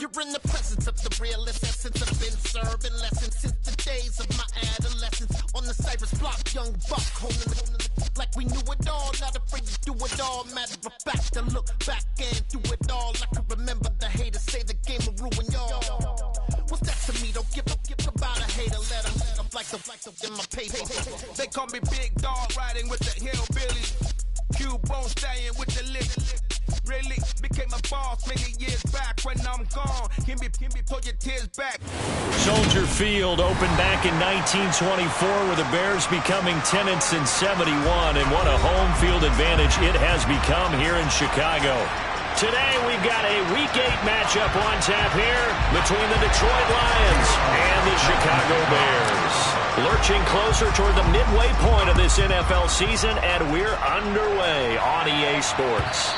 You're in the presence of the realest essence. I've been serving lessons since the days of my adolescence. On the Cypress block, young buck holding the like we knew it all. Not afraid to do it all. Matter of fact, to look back and do it all. I can remember the haters say the game will ruin y'all. What's that to me? Don't give about a hater. Let them like the in my paper. They call me Big Dog, riding with the hillbillies. Cubone staying with the lick. Really became a boss many years back. When I'm gone, can be pull your tears back. Soldier Field opened back in 1924 with the Bears becoming tenants in 71, and what a home field advantage it has become here in Chicago. Today we've got a Week 8 matchup on tap here between the Detroit Lions and the Chicago Bears. Lurching closer toward the midway point of this NFL season, and we're underway on EA Sports.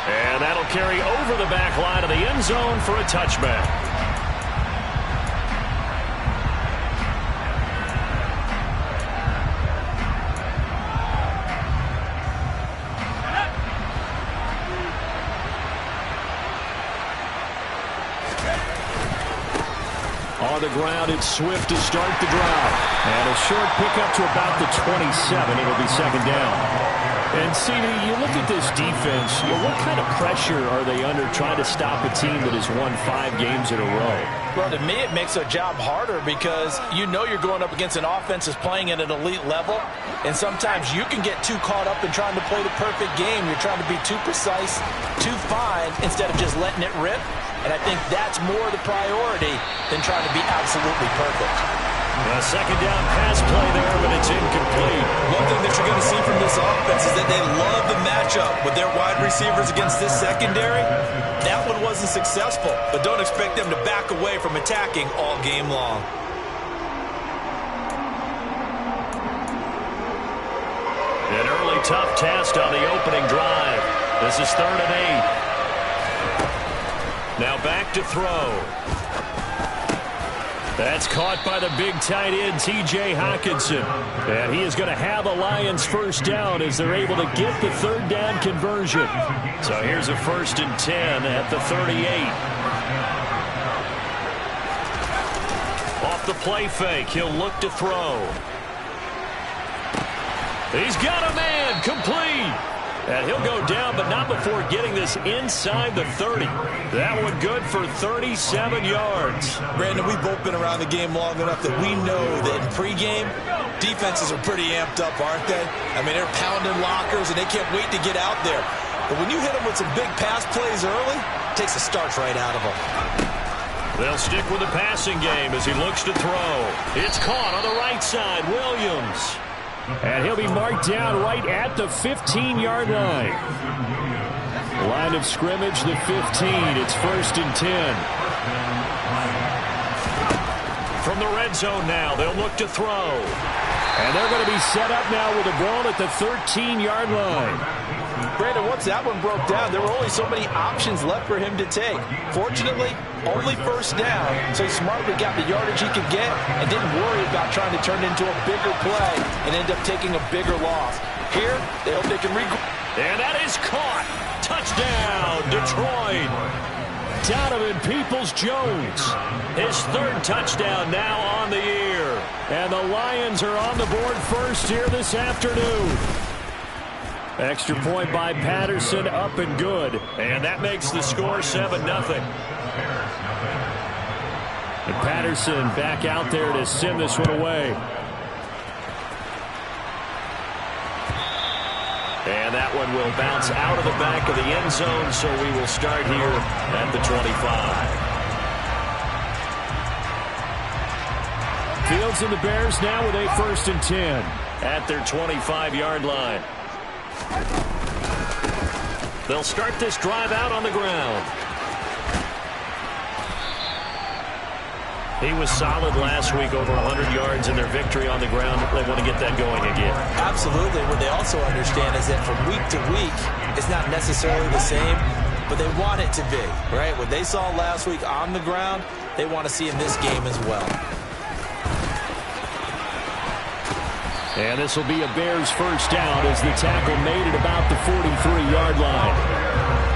And that'll carry over the back line of the end zone for a touchback. On the ground, it's Swift to start the drive. And a short pickup to about the 27. It'll be second down. And, CD, you look at this defense, what kind of pressure are they under trying to stop a team that has won 5 games in a row? Well, to me, it makes their job harder because you know you're going up against an offense that's playing at an elite level, and sometimes you can get too caught up in trying to play the perfect game. You're trying to be too precise, too fine, instead of just letting it rip. And I think that's more the priority than trying to be absolutely perfect. A second down pass play there, but it's incomplete. One thing that you're going to see from this offense is that they love the matchup with their wide receivers against this secondary. That one wasn't successful, but don't expect them to back away from attacking all game long. An early tough test on the opening drive. This is 3rd and 8. Now back to throw. That's caught by the big tight end, T.J. Hockenson. And he is going to have a Lions first down as they're able to get the 3rd down conversion. So here's a 1st and 10 at the 38. Off the play fake, he'll look to throw. He's got a man, complete. And he'll go down, but not before getting this inside the 30. That one good for 37 yards. Brandon, we've both been around the game long enough that we know that in pregame, defenses are pretty amped up, aren't they? I mean, they're pounding lockers, and they can't wait to get out there. But when you hit them with some big pass plays early, it takes the starch right out of them. They'll stick with the passing game as he looks to throw. It's caught on the right side, Williams. And he'll be marked down right at the 15-yard line. Line of scrimmage, the 15. It's 1st and 10. From the red zone now, they'll look to throw. And they're going to be set up now with the ball at the 13-yard line. Brandon, once that one broke down, there were only so many options left for him to take. Fortunately, only 1st down, so he smartly got the yardage he could get and didn't worry about trying to turn it into a bigger play and end up taking a bigger loss. Here, they hope they can regroup. And that is caught. Touchdown, Detroit. Donovan Peoples-Jones, his 3rd touchdown now on the year. And the Lions are on the board first here this afternoon. Extra point by Patterson, up and good. And that makes the score 7-0. And Patterson back out there to send this one away. And that one will bounce out of the back of the end zone, so we will start here at the 25. Fields and the Bears now with a 1st and 10 at their 25-yard line. They'll start this drive out on the ground. He was solid last week, over 100 yards in their victory on the ground. They want to get that going again. Absolutely. What they also understand is that from week to week, it's not necessarily the same, but they want it to be, right? What they saw last week on the ground, they want to see in this game as well. And this will be a Bears first down as the tackle made at about the 43-yard line.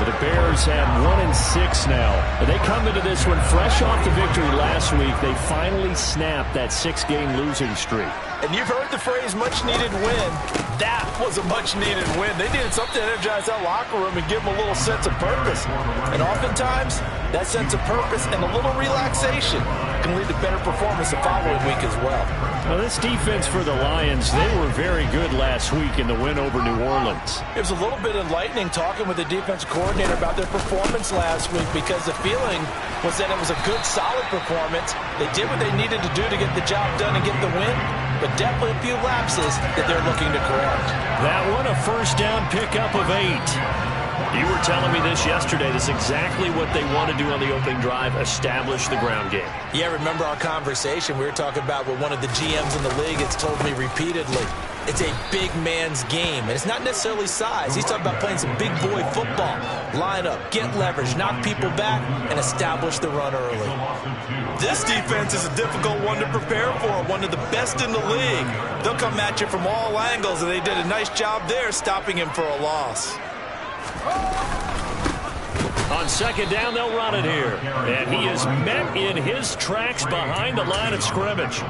But the Bears at 1-6 now. They come into this one fresh off the victory last week. They finally snapped that 6-game losing streak. And you've heard the phrase much-needed win. That was a much-needed win. They needed something to energize that locker room and give them a little sense of purpose. And oftentimes, that sense of purpose and a little relaxation can lead to better performance the following week as well. Well, this defense for the Lions, they were very good last week in the win over New Orleans. It was a little bit enlightening talking with the defensive coordinator about their performance last week because the feeling was that it was a good, solid performance. They did what they needed to do to get the job done and get the win, but definitely a few lapses that they're looking to correct. That one, a first down pickup of 8. You were telling me this yesterday. This is exactly what they want to do on the opening drive, establish the ground game. Yeah, remember our conversation? We were talking about what one of the GMs in the league has told me repeatedly. It's a big man's game, and it's not necessarily size. He's talking about playing some big boy football. Line up, get leverage, knock people back, and establish the run early. This defense is a difficult one to prepare for, one of the best in the league. They'll come at you from all angles, and they did a nice job there stopping him for a loss. On second down, they'll run it here. And he is met in his tracks behind the line of scrimmage.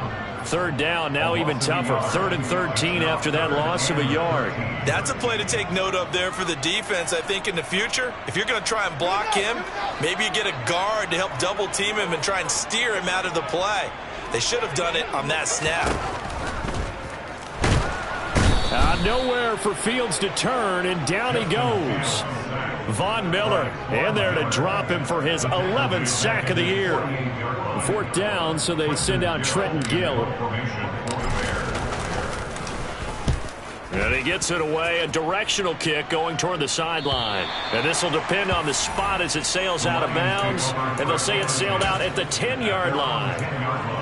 Third down, now even tougher. 3rd and 13 after that loss of a yard. That's a play to take note of there for the defense, I think, in the future. If you're going to try and block him, maybe you get a guard to help double team him and try and steer him out of the play. They should have done it on that snap. Nowhere for Fields to turn, and down he goes. Von Miller in there to drop him for his 11th sack of the year. 4th down, so they send out Trenton Gill. And he gets it away, a directional kick going toward the sideline. And this will depend on the spot as it sails out of bounds. And they'll say it sailed out at the 10-yard line.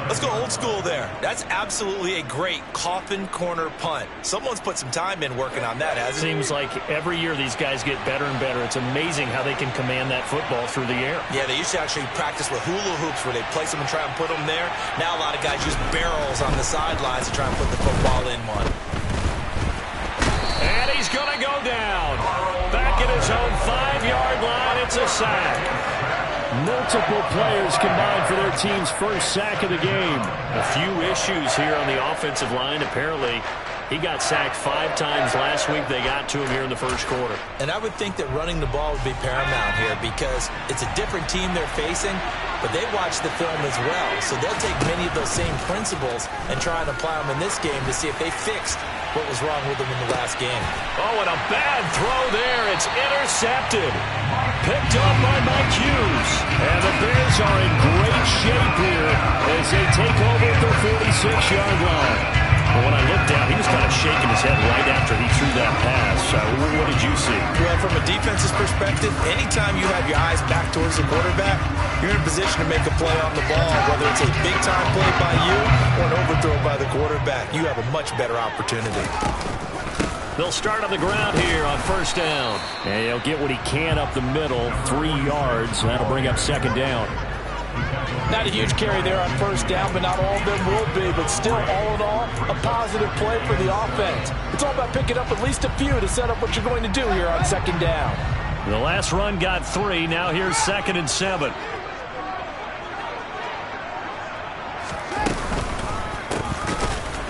Let's go old school there. That's absolutely a great coffin corner punt. Someone's put some time in working on that, hasn't it? Seems like every year these guys get better and better. It's amazing how they can command that football through the air. Yeah, they used to actually practice with hula hoops where they place them and try and put them there. Now a lot of guys use barrels on the sidelines to try and put the football in one. And he's going to go down. Back at his own 5-yard line, it's a sack. Multiple players combined for their team's first sack of the game. A few issues here on the offensive line. Apparently, he got sacked 5 times last week. They got to him here in the first quarter. And I would think that running the ball would be paramount here because it's a different team they're facing, but they watch the film as well. So they'll take many of those same principles and try and apply them in this game to see if they fixed what was wrong with them in the last game. Oh, and a bad throw there. It's intercepted. Picked up by Mike Hughes. And the Bears are in great shape here as they take over at the 46-yard line. But when I looked down, he was kind of shaking his head right after he threw that pass. What did you see? Well, from a defense's perspective, anytime you have your eyes back towards the quarterback, you're in a position to make a play on the ball, whether it's a big-time play by you or an overthrow by the quarterback. You have a much better opportunity. They'll start on the ground here on first down. And he'll get what he can up the middle, 3 yards. That'll bring up second down. Not a huge carry there on first down, but not all of them will be. But still, all in all, a positive play for the offense. It's all about picking up at least a few to set up what you're going to do here on second down. The last run got 3. Now here's 2nd and 7.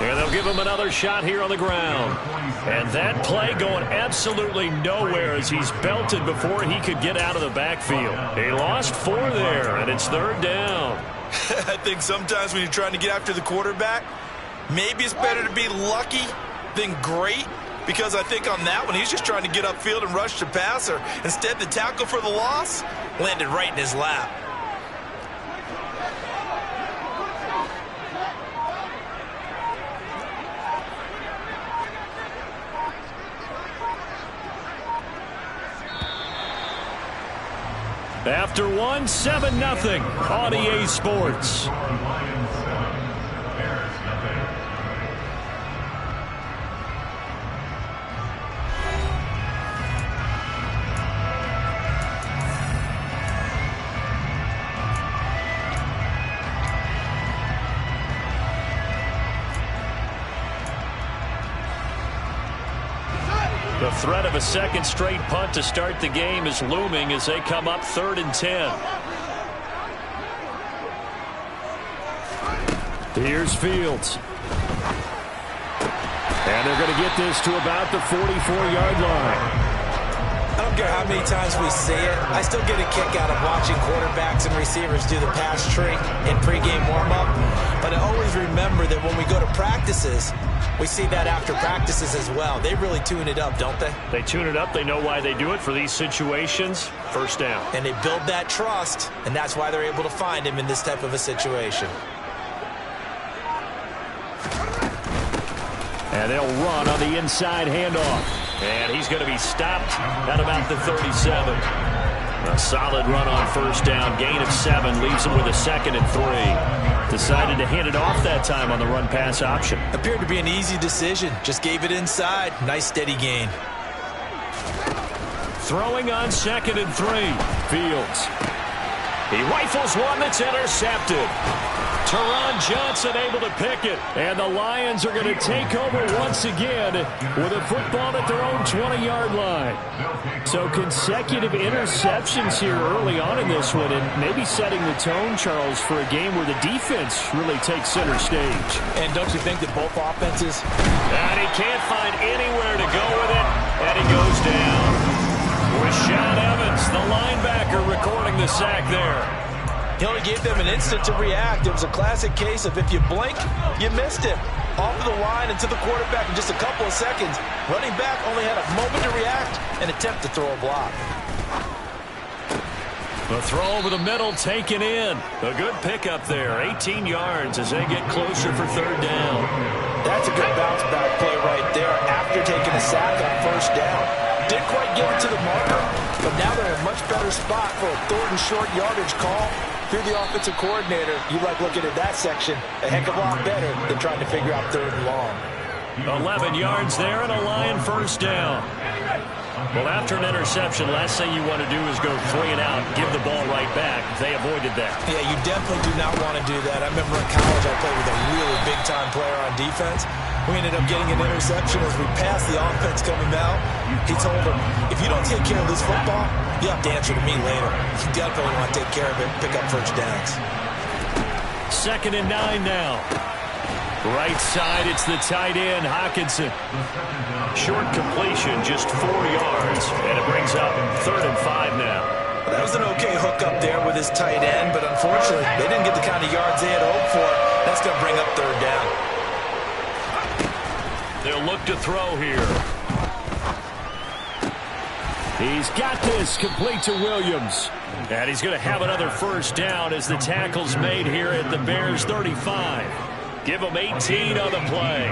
And they'll give him another shot here on the ground. And that play going absolutely nowhere as he's belted before he could get out of the backfield. He lost 4 there, and it's 3rd down. I think sometimes when you're trying to get after the quarterback, maybe it's better to be lucky than great, because I think on that one, he's just trying to get upfield and rush the passer. Instead, the tackle for the loss landed right in his lap. After 1, 7-0 on EA Sports. The The threat of a second straight punt to start the game is looming as they come up 3rd and 10. Here's Fields. And they're going to get this to about the 44-yard line. I don't care how many times we see it. I still get a kick out of watching quarterbacks and receivers do the pass tree in pregame warm-up. But I always remember that when we go to practices, we see that after practices as well. They really tune it up, don't they? They tune it up. They know why they do it for these situations. First down. And they build that trust, and that's why they're able to find him in this type of a situation. And they'll run on the inside handoff. And he's going to be stopped at about the 37. A solid run on first down. Gain of 7 leaves him with a 2nd and 3. Decided to hand it off that time on the run-pass option. Appeared to be an easy decision. Just gave it inside. Nice steady gain. Throwing on 2nd and 3. Fields. He rifles one that's intercepted. Teron Johnson able to pick it. And the Lions are going to take over once again with a football at their own 20-yard line. So consecutive interceptions here early on in this one, and maybe setting the tone, Charles, for a game where the defense really takes center stage. And don't you think that both offenses? And he can't find anywhere to go with it, and he goes down. Rashaan Evans, the linebacker, recording the sack there. He only gave them an instant to react. It was a classic case of if you blink, you missed it. Off of the line and to the quarterback in just a couple of seconds. Running back only had a moment to react and attempt to throw a block. The throw over the middle taken in. A good pickup there. 18 yards as they get closer for 3rd down. That's a good bounce back play right there after taking a sack on first down. Didn't quite get it to the marker, but now they're in a much better spot for a 3rd and short yardage call. Through the offensive coordinator, you like looking at that section a heck of a lot better than trying to figure out 3rd and long. 11 yards there and a Lion first down. Well, after an interception, last thing you want to do is go 3 and out, give the ball right back. They avoided that. Yeah, you definitely do not want to do that. I remember in college I played with a really big-time player on defense. We ended up getting an interception as we passed the offense coming out. He told him, if you don't take care of this football, you have to answer to me later. You definitely want to take care of it, pick up first downs. 2nd and 9 now. Right side, it's the tight end, Hockenson. Short completion, just 4 yards, and it brings up 3rd and 5 now. That was an okay hook up there with his tight end, but unfortunately, they didn't get the kind of yards they had hoped for. That's going to bring up 3rd down. They'll look to throw here. He's got this, complete to Williams. And he's going to have another first down as the tackle's made here at the Bears 35. Give them 18 on the play.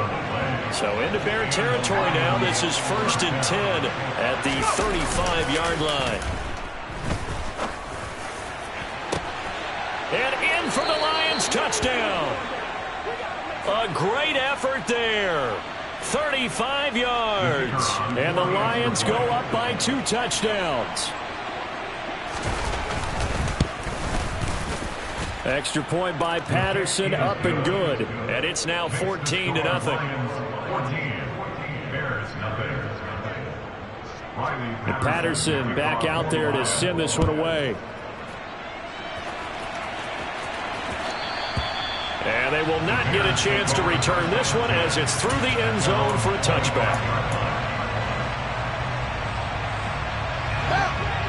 So into Bear territory now. This is 1st and 10 at the 35-yard line. And in for the Lions, touchdown. A great effort there. 35 yards. And the Lions go up by 2 touchdowns. Extra point by Patterson, up and good. And it's now 14-0. And Patterson back out there to send this one away. And they will not get a chance to return this one as it's through the end zone for a touchback.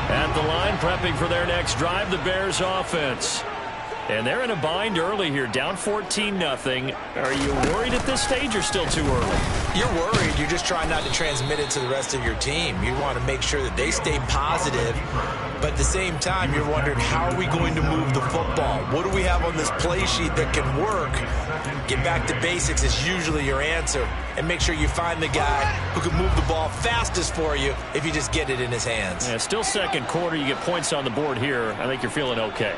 At the line, prepping for their next drive, the Bears offense. And they're in a bind early here, down 14-0. Are you worried at this stage or still too early? You're worried. You're just trying not to transmit it to the rest of your team. You want to make sure that they stay positive. But at the same time, you're wondering, how are we going to move the football? What do we have on this play sheet that can work? Get back to basics is usually your answer. And make sure you find the guy who can move the ball fastest for you if you just get it in his hands. Yeah, still second quarter. You get points on the board here. I think you're feeling okay.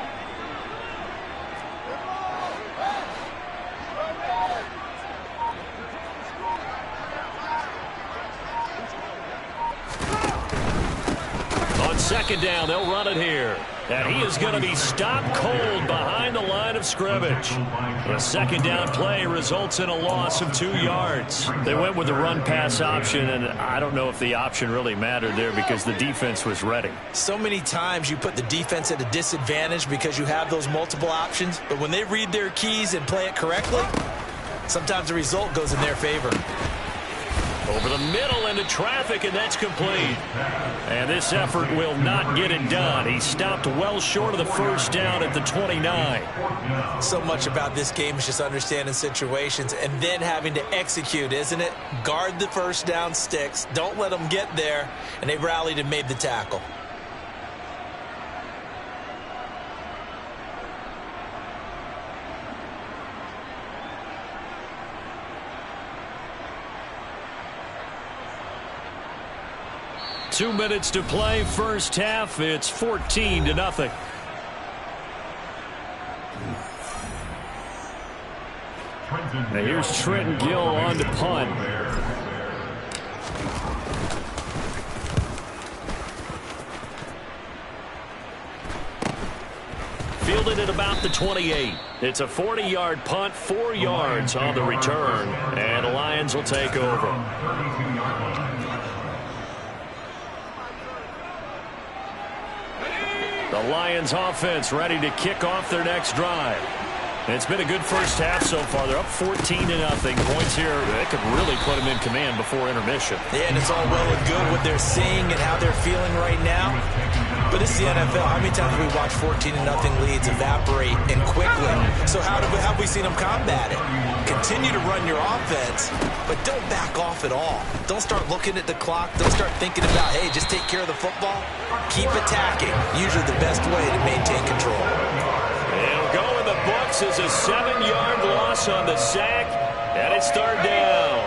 Second down, they'll run it here. And he is going to be stopped cold behind the line of scrimmage. The second down play results in a loss of 2 yards. They went with the run-pass option, and I don't know if the option really mattered there because the defense was ready. So many times you put the defense at a disadvantage because you have those multiple options, but when they read their keys and play it correctly, sometimes the result goes in their favor. Over the middle into traffic, and that's complete. And this effort will not get it done. He stopped well short of the first down at the 29. So much about this game is just understanding situations and then having to execute, isn't it? Guard the first down sticks. Don't let them get there. And they rallied and made the tackle. Two minutes to play, first half. It's 14-0. Now here's Trenton Gill on to punt. Fielded at about the 28. It's a 40-yard punt, 4 yards on the return, and the Lions will take over. The Lions offense ready to kick off their next drive. It's been a good first half so far. They're up 14-0. Points here that could really put them in command before intermission. Yeah, and it's all well and good what they're seeing and how they're feeling right now. But it's the NFL. How many times have we watched 14-0 leads evaporate and quickly? So how have we seen them combat it? Continue to run your offense, but don't back off at all. Don't start looking at the clock. Don't start thinking about, hey, just take care of the football. Keep attacking. Usually the best way to maintain control. It'll go in the books as a 7-yard loss on the sack, and it's third down.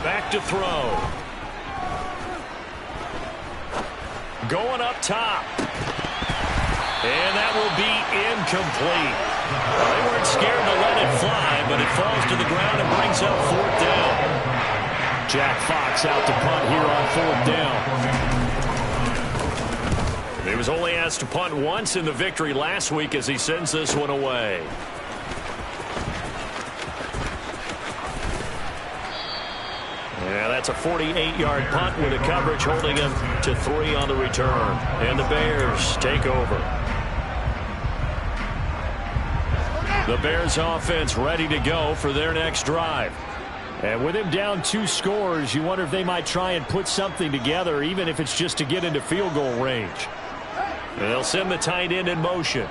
Back to throw. Going up top. And that will be incomplete. They weren't scared to let it fly, but it falls to the ground and brings up fourth down. Jack Fox out to punt here on fourth down. He was only asked to punt once in the victory last week as he sends this one away. Yeah, that's a 48-yard punt with a coverage holding him to 3 on the return. And the Bears take over. The Bears offense ready to go for their next drive. And with him down 2 scores, you wonder if they might try and put something together, even if it's just to get into field goal range. And they'll send the tight end in motion.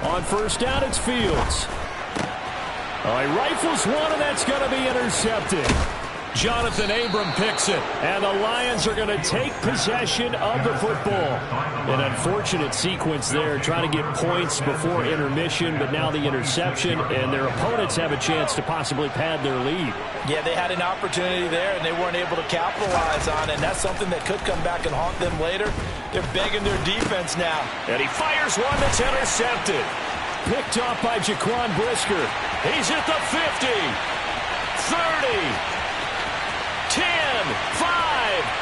On first down, it's Fields. All right, rifles one, and that's going to be intercepted. Jonathan Abram picks it, and the Lions are going to take possession of the football. An unfortunate sequence there, trying to get points before intermission, but now the interception, and their opponents have a chance to possibly pad their lead. Yeah, they had an opportunity there, and they weren't able to capitalize on it, and that's something that could come back and haunt them later. They're begging their defense now. And he fires one that's intercepted. Picked off by Jaquan Brisker. He's at the 50, 30, 10, 5,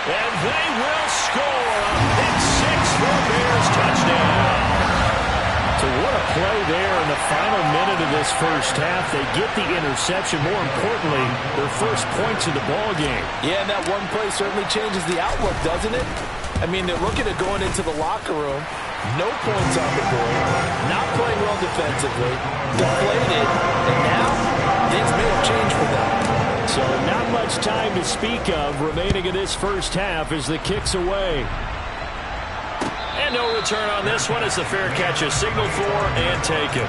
and they will score a pick six for Bears touchdown. So what a play there in the final minute of this first half. They get the interception. More importantly, their first points of the ball game. Yeah, and that one play certainly changes the outlook, doesn't it? I mean, they're looking at going into the locker room. No points on the board. Not playing well defensively. Deflated. And now, things may have changed for them. So not much time to speak of remaining in this first half as the kick's away. And no return on this one as the fair catch is signaled for and taken.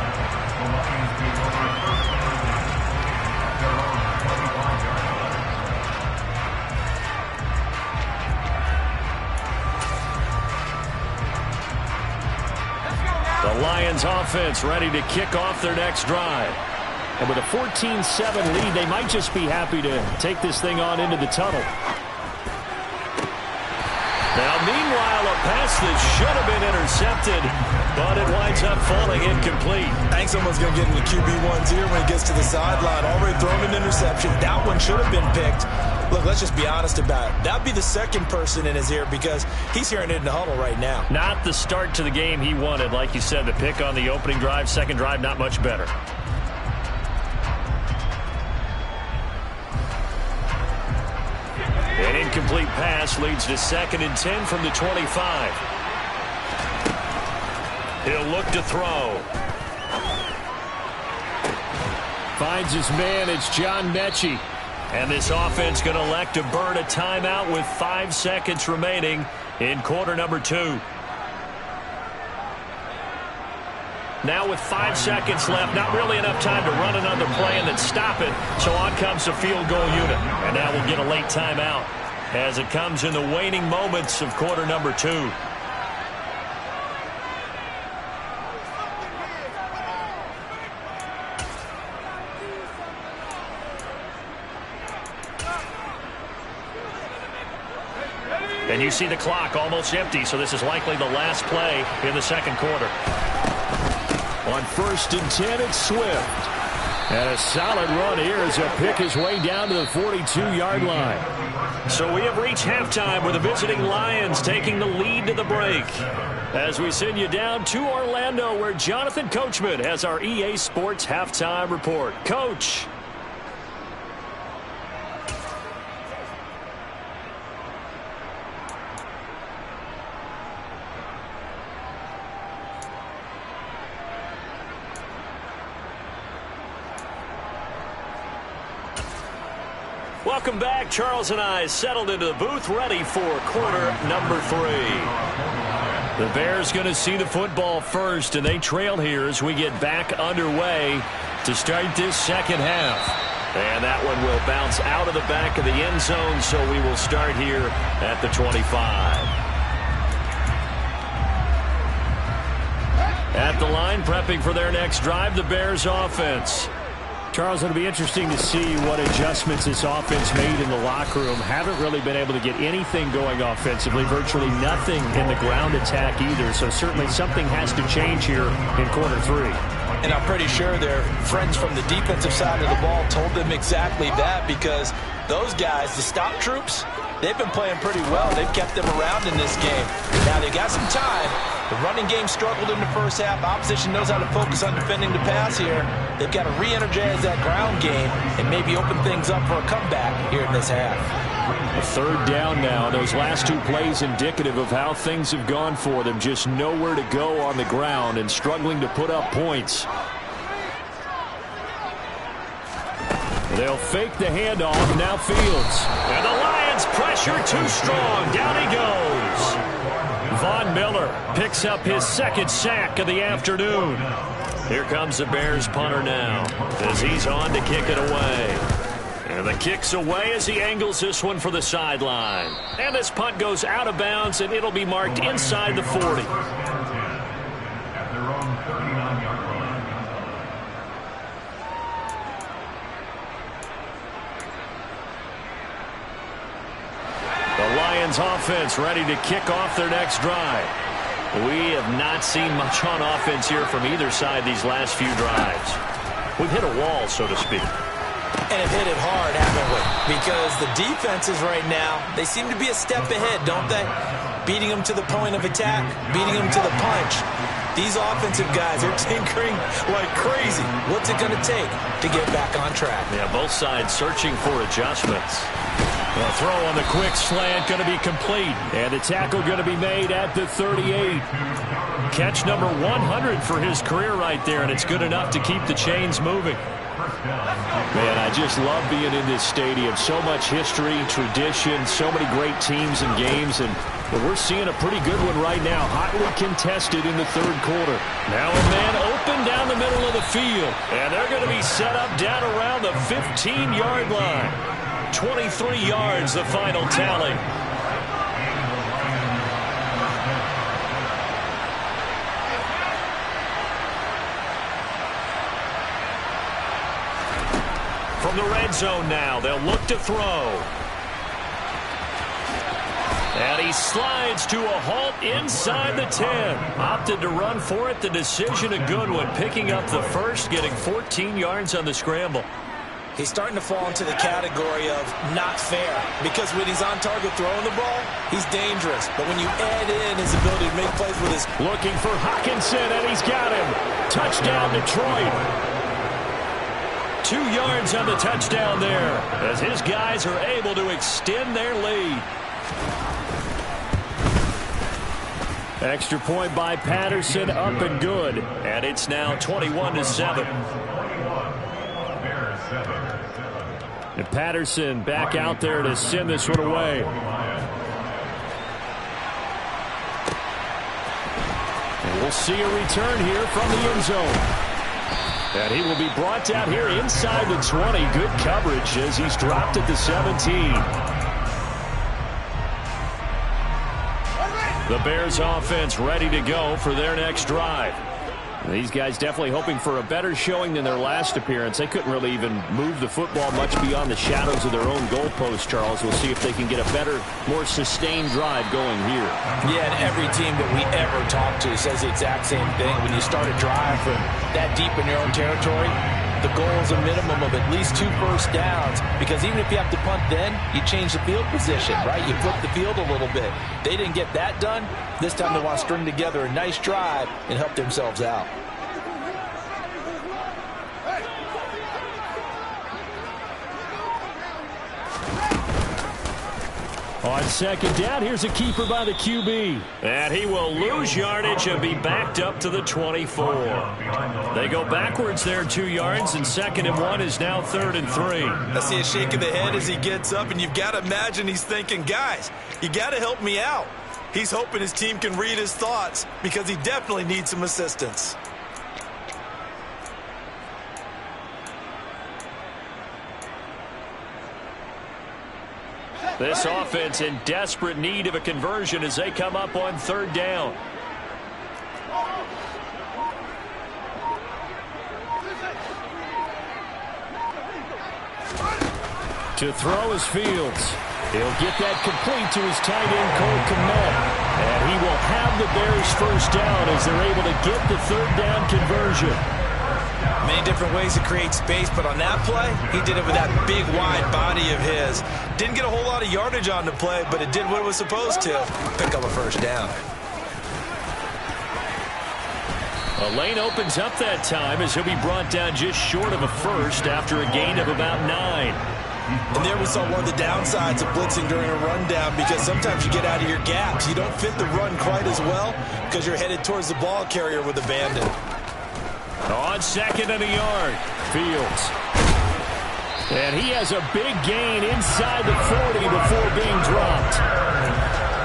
The Lions offense ready to kick off their next drive. And with a 14-7 lead, they might just be happy to take this thing on into the tunnel. Now, meanwhile, a pass that should have been intercepted, but it winds up falling incomplete. I think someone's going to get into QB1's ear when he gets to the sideline. Already thrown an interception. That one should have been picked. Look, let's just be honest about it. That would be the second person in his ear because he's hearing it in the huddle right now. Not the start to the game he wanted. Like you said, the pick on the opening drive, second drive, not much better. An incomplete pass leads to 2nd and 10 from the 25. He'll look to throw. Finds his man. It's John Mechie. And this offense going to elect to burn a timeout with 5 seconds remaining in quarter number 2. Now with 5 seconds left, not really enough time to run another play and then stop it. So on comes the field goal unit. And now we'll get a late timeout as it comes in the waning moments of quarter number 2. And you see the clock almost empty, so this is likely the last play in the second quarter. On 1st and 10, it's Swift. And a solid run here as he'll pick his way down to the 42-yard line. So we have reached halftime with the visiting Lions taking the lead to the break. As we send you down to Orlando, where Jonathan Coachman has our EA Sports halftime report. Coach. Welcome back. Charles and I settled into the booth, ready for quarter number 3. The Bears going to see the football first, and they trail here as we get back underway to start this second half. And that one will bounce out of the back of the end zone, so we will start here at the 25. At the line, prepping for their next drive, the Bears offense. Charles, it'll be interesting to see what adjustments this offense made in the locker room. Haven't really been able to get anything going offensively, virtually nothing in the ground attack either. So certainly something has to change here in quarter 3. And I'm pretty sure their friends from the defensive side of the ball told them exactly that, because those guys, the stop troops, they've been playing pretty well. They've kept them around in this game. Now they got some time. The running game struggled in the first half. Opposition knows how to focus on defending the pass here. They've got to re-energize that ground game and maybe open things up for a comeback here in this half. A third down now. Those last 2 plays indicative of how things have gone for them. Just nowhere to go on the ground and struggling to put up points. They'll fake the handoff. Now Fields. And the Lions pressure too strong. Down he goes. Von Miller picks up his 2nd sack of the afternoon. Here comes the Bears punter now as he's on to kick it away. And the kick's away as he angles this one for the sideline. And this punt goes out of bounds, and it'll be marked inside the 40. The Lions offense ready to kick off their next drive. We have not seen much on offense here from either side these last few drives. We've hit a wall, so to speak. And have hit it hard, haven't we? Because the defenses right now, they seem to be a step ahead, don't they? Beating them to the point of attack, beating them to the punch. These offensive guys are tinkering like crazy. What's it going to take to get back on track? Yeah, both sides searching for adjustments. The throw on the quick slant going to be complete. And the tackle going to be made at the 38. Catch number 100 for his career right there, and it's good enough to keep the chains moving. Man, I just love being in this stadium. So much history, tradition, so many great teams and games, and we're seeing a pretty good one right now. Hotly contested in the third quarter. Now a man open down the middle of the field, and they're going to be set up down around the 15-yard line. 23 yards, the final tally. From the red zone now, they'll look to throw. And he slides to a halt inside the 10. Opted to run for it. The decision a good one. Picking up the first, getting 14 yards on the scramble. He's starting to fall into the category of not fair, because when he's on target throwing the ball, he's dangerous. But when you add in his ability to make plays with his... Looking for Hockenson, and he's got him. Touchdown, Detroit. 2 yards on the touchdown there, as his guys are able to extend their lead. Extra point by Patterson, up and good. And it's now 21-7. And Patterson back out there to send this one away. And we'll see a return here from the end zone. And he will be brought down here inside the 20. Good coverage as he's dropped at the 17. The Bears offense ready to go for their next drive. These guys definitely hoping for a better showing than their last appearance. They couldn't really even move the football much beyond the shadows of their own goalpost, Charles. We'll see if they can get a better, more sustained drive going here. Yeah, and every team that we ever talk to says the exact same thing. When you start a drive from that deep in your own territory, the goal is a minimum of at least 2 first downs, because even if you have to punt then, you change the field position, right? You flip the field a little bit. They didn't get that done. This time they want to string together a nice drive and help themselves out. On second down, here's a keeper by the QB. And he will lose yardage and be backed up to the 24. They go backwards there 2 yards, and 2nd and 1 is now 3rd and 3. I see a shake of the head as he gets up, and you've got to imagine he's thinking, guys, you got to help me out. He's hoping his team can read his thoughts, because he definitely needs some assistance. This offense in desperate need of a conversion as they come up on 3rd down. To throw is Fields. He'll get that complete to his tight end, Cole Kmet. And he will have the Bears first down as they're able to get the 3rd down conversion. Many different ways to create space, but on that play, he did it with that big, wide body of his. Didn't get a whole lot of yardage on the play, but it did what it was supposed to. Pick up a first down. A lane opens up that time as he'll be brought down just short of a first after a gain of about 9. And there we saw one of the downsides of blitzing during a rundown, because sometimes you get out of your gaps. You don't fit the run quite as well because you're headed towards the ball carrier with abandon. On 2nd and a yard, Fields. And he has a big gain inside the 40 before being dropped.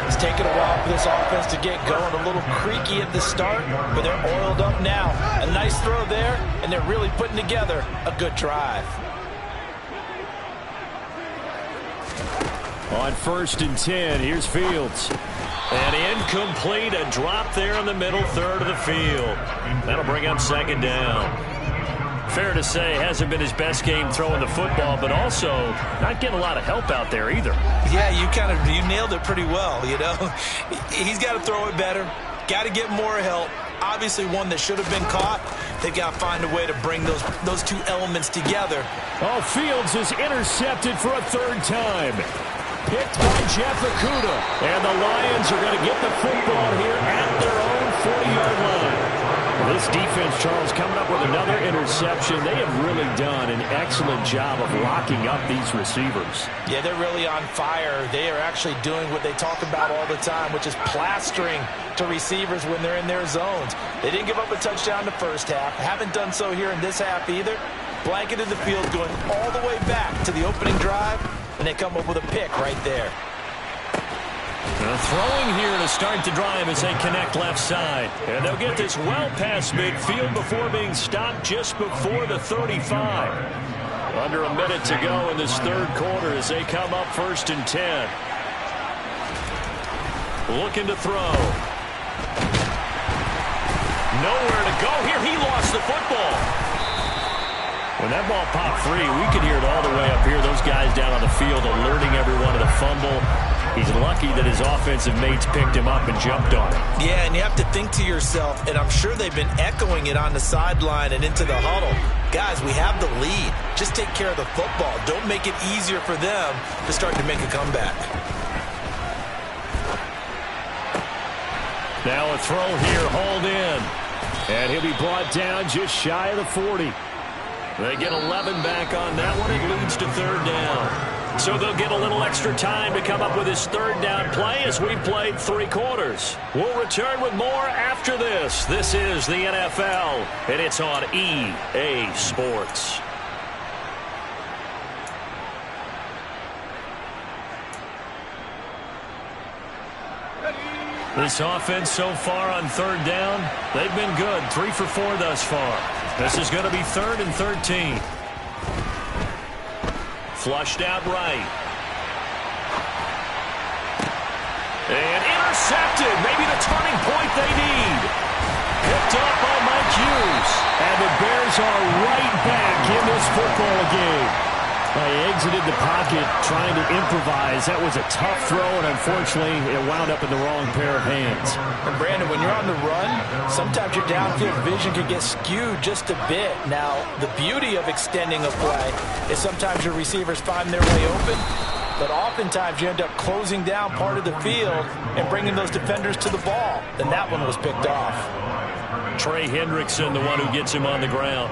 It's taken a while for this offense to get going. A little creaky at the start, but they're oiled up now. A nice throw there, and they're really putting together a good drive. On 1st and 10, here's Fields. And incomplete, a drop there in the middle third of the field. That'll bring up 2nd down. Fair to say, hasn't been his best game throwing the football, but also not getting a lot of help out there either. Yeah, you nailed it pretty well, you know. He's got to throw it better, got to get more help. Obviously one that should have been caught. They've got to find a way to bring those two elements together. Oh, Fields is intercepted for a 3rd time. Picked by Jeff Okudah. And the Lions are going to get the football here at their own 40-yard line. This defense, Charles, coming up with another interception. They have really done an excellent job of locking up these receivers. Yeah, they're really on fire. They are actually doing what they talk about all the time, which is plastering to receivers when they're in their zones. They didn't give up a touchdown in the first half. Haven't done so here in this half either. Blanketed the field going all the way back to the opening drive, and they come up with a pick right there. Throwing here to start the drive as they connect left side. And they'll get this well past midfield before being stopped just before the 35. Under a minute to go in this 3rd quarter as they come up 1st and 10. Looking to throw. Nowhere to go here. He lost the football. When that ball popped free, we could hear it all the way up here. Those guys down on the field alerting everyone of the fumble. He's lucky that his offensive mates picked him up and jumped on him. Yeah, and you have to think to yourself, and I'm sure they've been echoing it on the sideline and into the huddle. Guys, we have the lead. Just take care of the football. Don't make it easier for them to start to make a comeback. Now a throw here, hauled in. And he'll be brought down just shy of the 40. They get 11 back on that one. It leads to third down. So they'll get a little extra time to come up with his third down play as we've played 3 quarters. We'll return with more after this. This is the NFL, and it's on EA Sports. This offense so far on third down, they've been good. 3 for 4 thus far. This is going to be 3rd and 13. Flushed out right. And intercepted. Maybe the turning point they need. Picked up by Mike Hughes. And the Bears are right back in this football game. They exited the pocket trying to improvise. That was a tough throw, and unfortunately, it wound up in the wrong pair of hands. And Brandon, when you're on the run, sometimes your downfield vision can get skewed just a bit. Now, the beauty of extending a play is sometimes your receivers find their way open, but oftentimes you end up closing down part of the field and bringing those defenders to the ball. And that one was picked off. Trey Hendrickson, the one who gets him on the ground.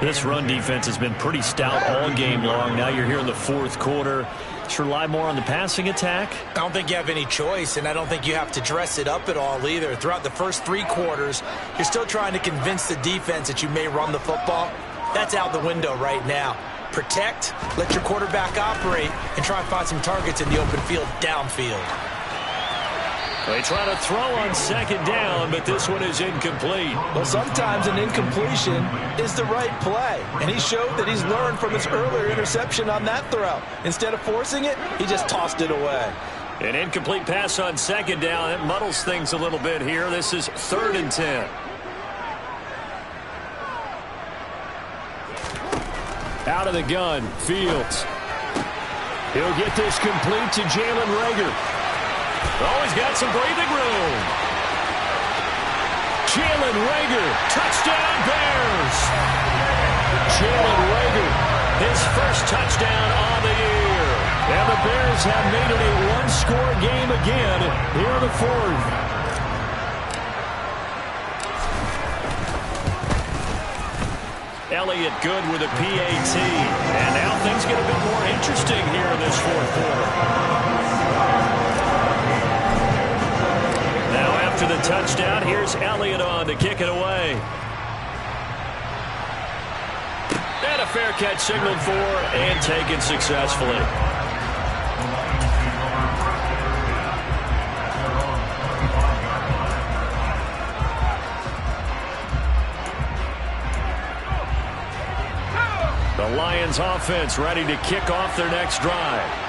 This run defense has been pretty stout all game long. Now you're here in the 4th quarter. Should rely more on the passing attack? I don't think you have any choice, and I don't think you have to dress it up at all either. Throughout the first 3 quarters, you're still trying to convince the defense that you may run the football. That's out the window right now. Protect, let your quarterback operate, and try and find some targets in the open field downfield. They try to throw on 2nd down, but this one is incomplete. Well, sometimes an incompletion is the right play, and he showed that he's learned from his earlier interception on that throw. Instead of forcing it, he just tossed it away. An incomplete pass on 2nd down. It muddles things a little bit here. This is 3rd and 10. Out of the gun, Fields. He'll get this complete to Jalen Reagor. Oh, he's got some breathing room. Jalen Reagor, touchdown Bears. Jalen Reagor, his first touchdown on the year. And the Bears have made it a 1-score game again here in the 4th. Elliott good with a PAT. And now things get a bit more interesting here in this 4th quarter. After the touchdown, here's Elliott on to kick it away. And a fair catch signaled for and taken successfully. The Lions offense ready to kick off their next drive.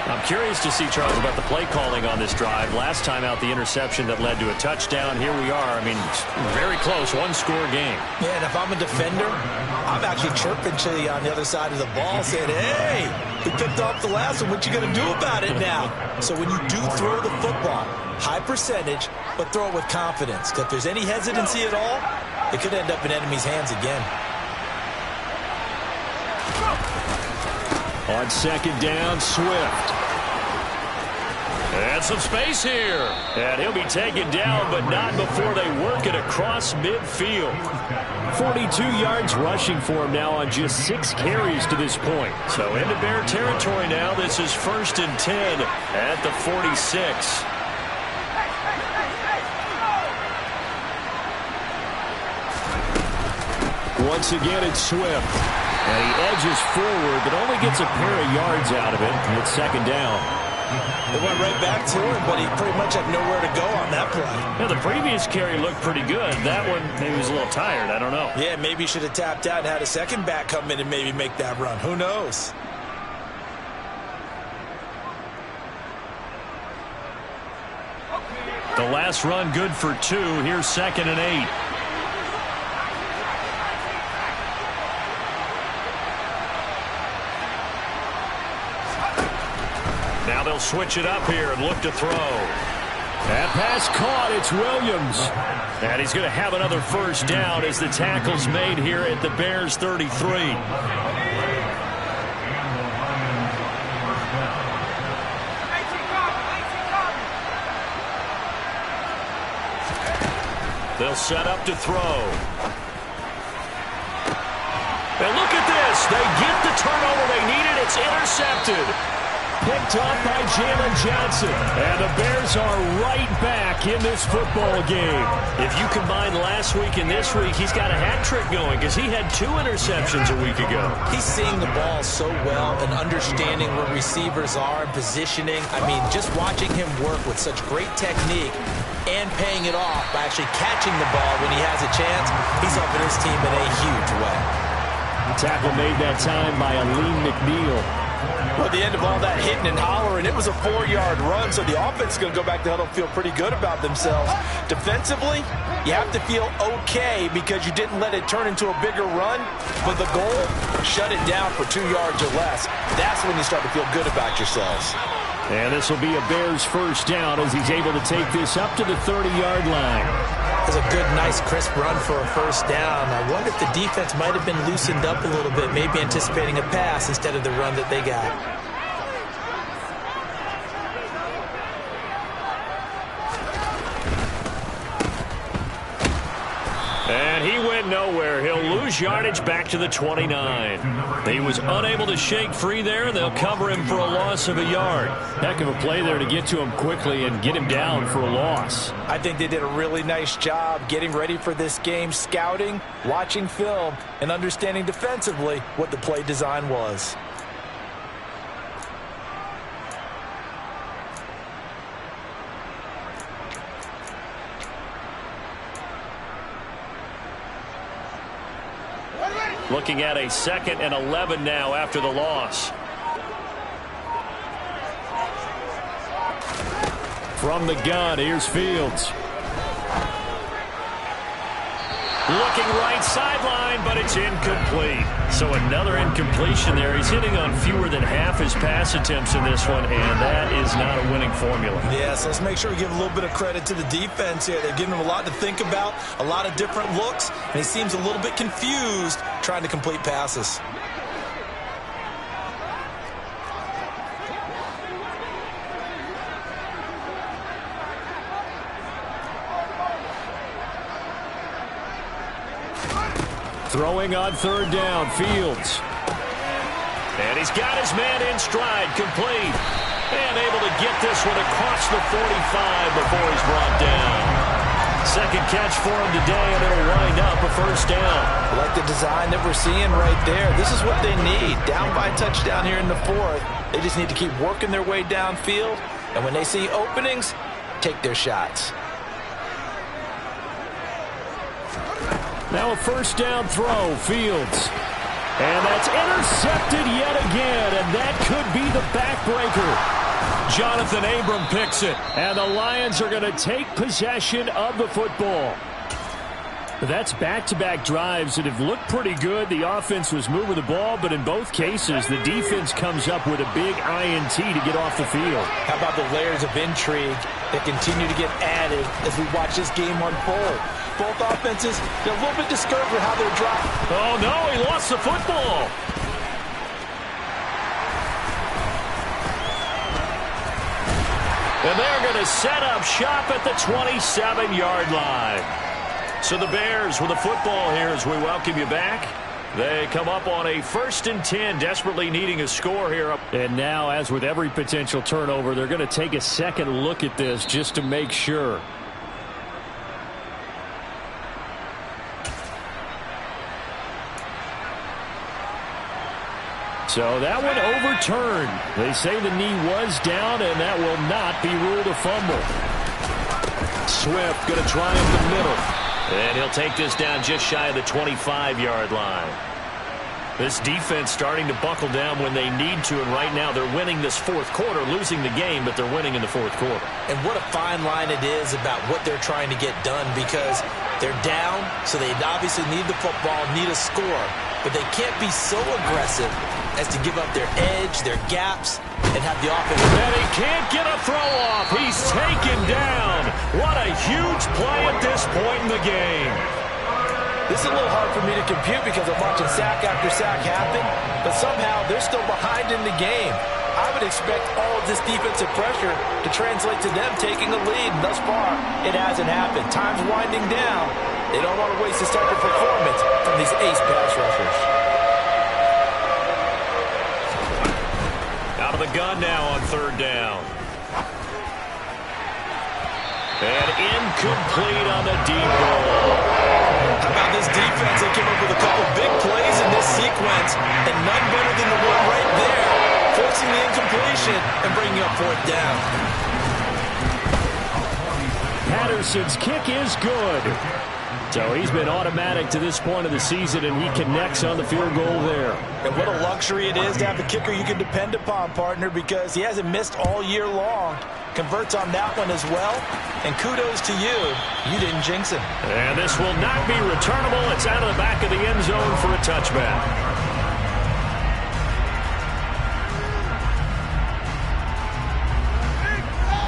I'm curious to see, Charles, about the play calling on this drive. Last time out, the interception that led to a touchdown. Here we are. I mean, very close, 1-score game. Yeah, and if I'm a defender, I'm actually chirping to you on the other side of the ball, saying, hey, we picked off the last one. What you going to do about it now? So when you do throw the football, high percentage, but throw it with confidence. Because if there's any hesitancy at all, it could end up in enemy's hands again. On 2nd down, Swift. And some space here. And he'll be taken down, but not before they work it across midfield. 42 yards rushing for him now on just 6 carries to this point. So into Bear territory now. This is 1st and 10 at the 46. Once again, it's Swift. And he edges forward, but only gets a pair of yards out of it. And it's 2nd down. They went right back to him, but he pretty much had nowhere to go on that play. Yeah, the previous carry looked pretty good. That one, maybe he was a little tired. I don't know. Yeah, maybe he should have tapped out and had a second back come in and maybe make that run. Who knows? The last run good for 2. Here's 2nd and 8. Now they'll switch it up here and look to throw. That pass caught. It's Williams. And he's going to have another first down as the tackle's made here at the Bears 33. They'll set up to throw. And look at this. They get the turnover they needed. It's intercepted. Picked up by Jalen Johnson. And the Bears are right back in this football game. If you combine last week and this week, he's got a hat trick going because he had 2 interceptions a week ago. He's seeing the ball so well and understanding where receivers are and positioning. I mean, just watching him work with such great technique and paying it off by actually catching the ball when he has a chance, he's helping his team in a huge way. The tackle made that time by Aleem McNeil. Well, at the end of all that hitting and hollering, it was a 4-yard run, so the offense is going to go back to huddle and feel pretty good about themselves. Defensively, you have to feel okay because you didn't let it turn into a bigger run, but the goal, shut it down for 2 yards or less. That's when you start to feel good about yourselves. And this will be a Bears first down as he's able to take this up to the 30-yard line. It's a good, nice, crisp run for a first down. I wonder if the defense might have been loosened up a little bit, maybe anticipating a pass instead of the run that they got. And he went nowhere. He'll lose yardage back to the 29. He was unable to shake free there. They'll cover him for a loss of a yard. Heck of a play there to get to him quickly and get him down for a loss. I think they did a really nice job getting ready for this game, scouting, watching film, and understanding defensively what the play design was. Looking at a 2nd and 11 now after the loss. From the gun, here's Fields. Looking right sideline, but it's incomplete. So another incompletion there. He's hitting on fewer than half his pass attempts in this one, and that is not a winning formula. Yeah, so let's make sure we give a little bit of credit to the defense here. They're giving him a lot to think about, a lot of different looks, and he seems a little bit confused trying to complete passes. Throwing on 3rd down, Fields. And he's got his man in stride, complete. And able to get this one across the 45 before he's brought down. Second catch for him today, and it'll wind up a first down. I like the design that we're seeing right there. This is what they need. Down by a touchdown here in the 4th. They just need to keep working their way downfield. And when they see openings, take their shots. Now a first down throw, Fields. And that's intercepted yet again, and that could be the backbreaker. Jonathan Abram picks it. And the Lions are going to take possession of the football. That's back-to-back drives that have looked pretty good. The offense was moving the ball, but in both cases, the defense comes up with a big INT to get off the field. How about the layers of intrigue that continue to get added as we watch this game unfold? Both offenses, they're a little bit discouraged with how they're dropped. Oh, no, he lost the football. And they're going to set up shop at the 27-yard line. So the Bears with the football here as we welcome you back. They come up on a 1st and 10, desperately needing a score here. And now, as with every potential turnover, they're going to take a second look at this just to make sure. So that one overturned. They say the knee was down, and that will not be ruled a fumble. Swift going to try him the middle. And he'll take this down just shy of the 25-yard line. This defense starting to buckle down when they need to, and right now they're winning this 4th quarter, losing the game, but they're winning in the 4th quarter. And what a fine line it is about what they're trying to get done, because they're down, so they obviously need the football, need a score, but they can't be so aggressive as to give up their edge, their gaps, and have the offense. And he can't get a throw off. He's taken down. What a huge play at this point in the game. This is a little hard for me to compute because I'm watching sack after sack happen, but somehow they're still behind in the game. I would expect all of this defensive pressure to translate to them taking a lead. And thus far, it hasn't happened. Time's winding down. They don't want to waste this type of performance from these ace pass rushers. Out of the gun now on third down. And incomplete on the deep ball. How about this defense? They came up with a couple big plays in this sequence, and none better than the one right there, forcing the incompletion and bringing up fourth down. Patterson's kick is good. So he's been automatic to this point of the season, and he connects on the field goal there. And what a luxury it is to have a kicker you can depend upon, partner, because he hasn't missed all year long. Converts on that one as well. And kudos to you. You didn't jinx him. And this will not be returnable. It's out of the back of the end zone for a touchback.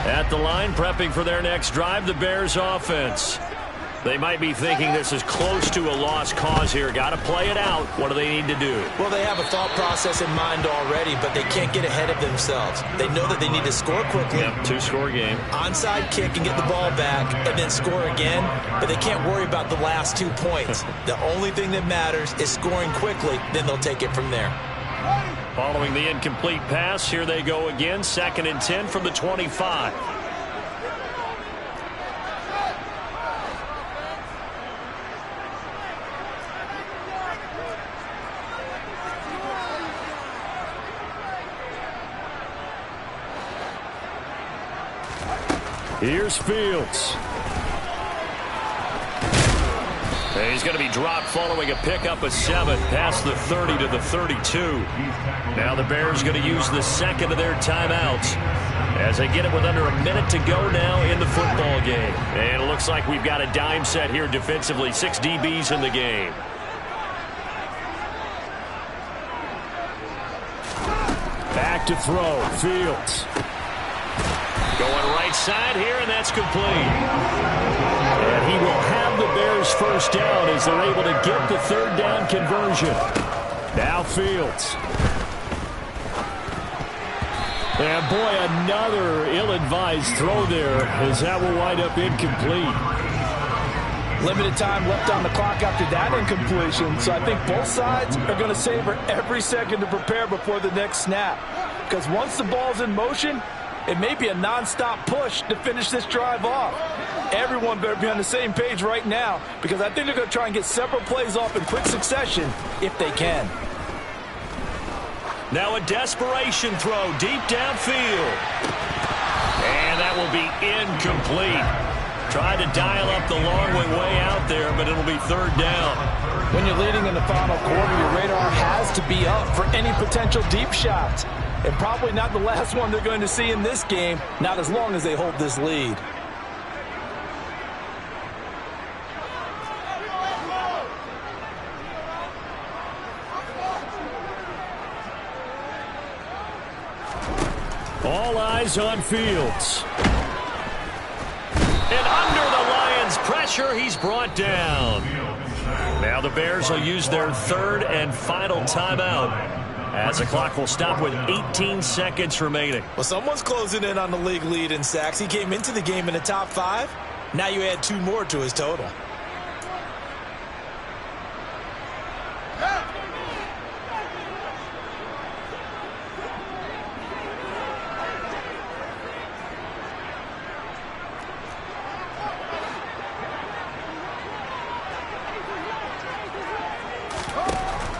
At the line, prepping for their next drive, the Bears offense. They might be thinking this is close to a lost cause here. Got to play it out. What do they need to do? Well, they have a thought process in mind already, but they can't get ahead of themselves. They know that they need to score quickly. Yep, two-score game. Onside kick and get the ball back and then score again, but they can't worry about the last 2 points. The only thing that matters is scoring quickly, then they'll take it from there. Following the incomplete pass, here they go again. 2nd and 10 from the 25. Here's Fields. And he's going to be dropped following a pickup of 7 past the 30 to the 32. Now the Bears going to use the second of their timeouts as they get it with under a minute to go now in the football game. And it looks like we've got a dime set here defensively. 6 DBs in the game. Back to throw. Fields. Going right side here, and that's complete. And he will have the Bears first down as they're able to get the third down conversion. Now Fields. And boy, another ill-advised throw there as that will wind up incomplete. Limited time left on the clock after that incompletion, so I think both sides are going to savor every second to prepare before the next snap. Because once the ball's in motion, it may be a non-stop push to finish this drive off. Everyone better be on the same page right now because I think they're going to try and get several plays off in quick succession if they can. Now a desperation throw deep downfield. And that will be incomplete. Tried to dial up the long way out there, but it'll be third down. When you're leading in the final quarter, your radar has to be up for any potential deep shots. And probably not the last one they're going to see in this game, not as long as they hold this lead. All eyes on Fields. And under the Lions' pressure, he's brought down. Now the Bears will use their third and final timeout as the clock will stop with 18 seconds remaining. Well, someone's closing in on the league lead in sacks. He came into the game in the top 5. Now you add 2 more to his total.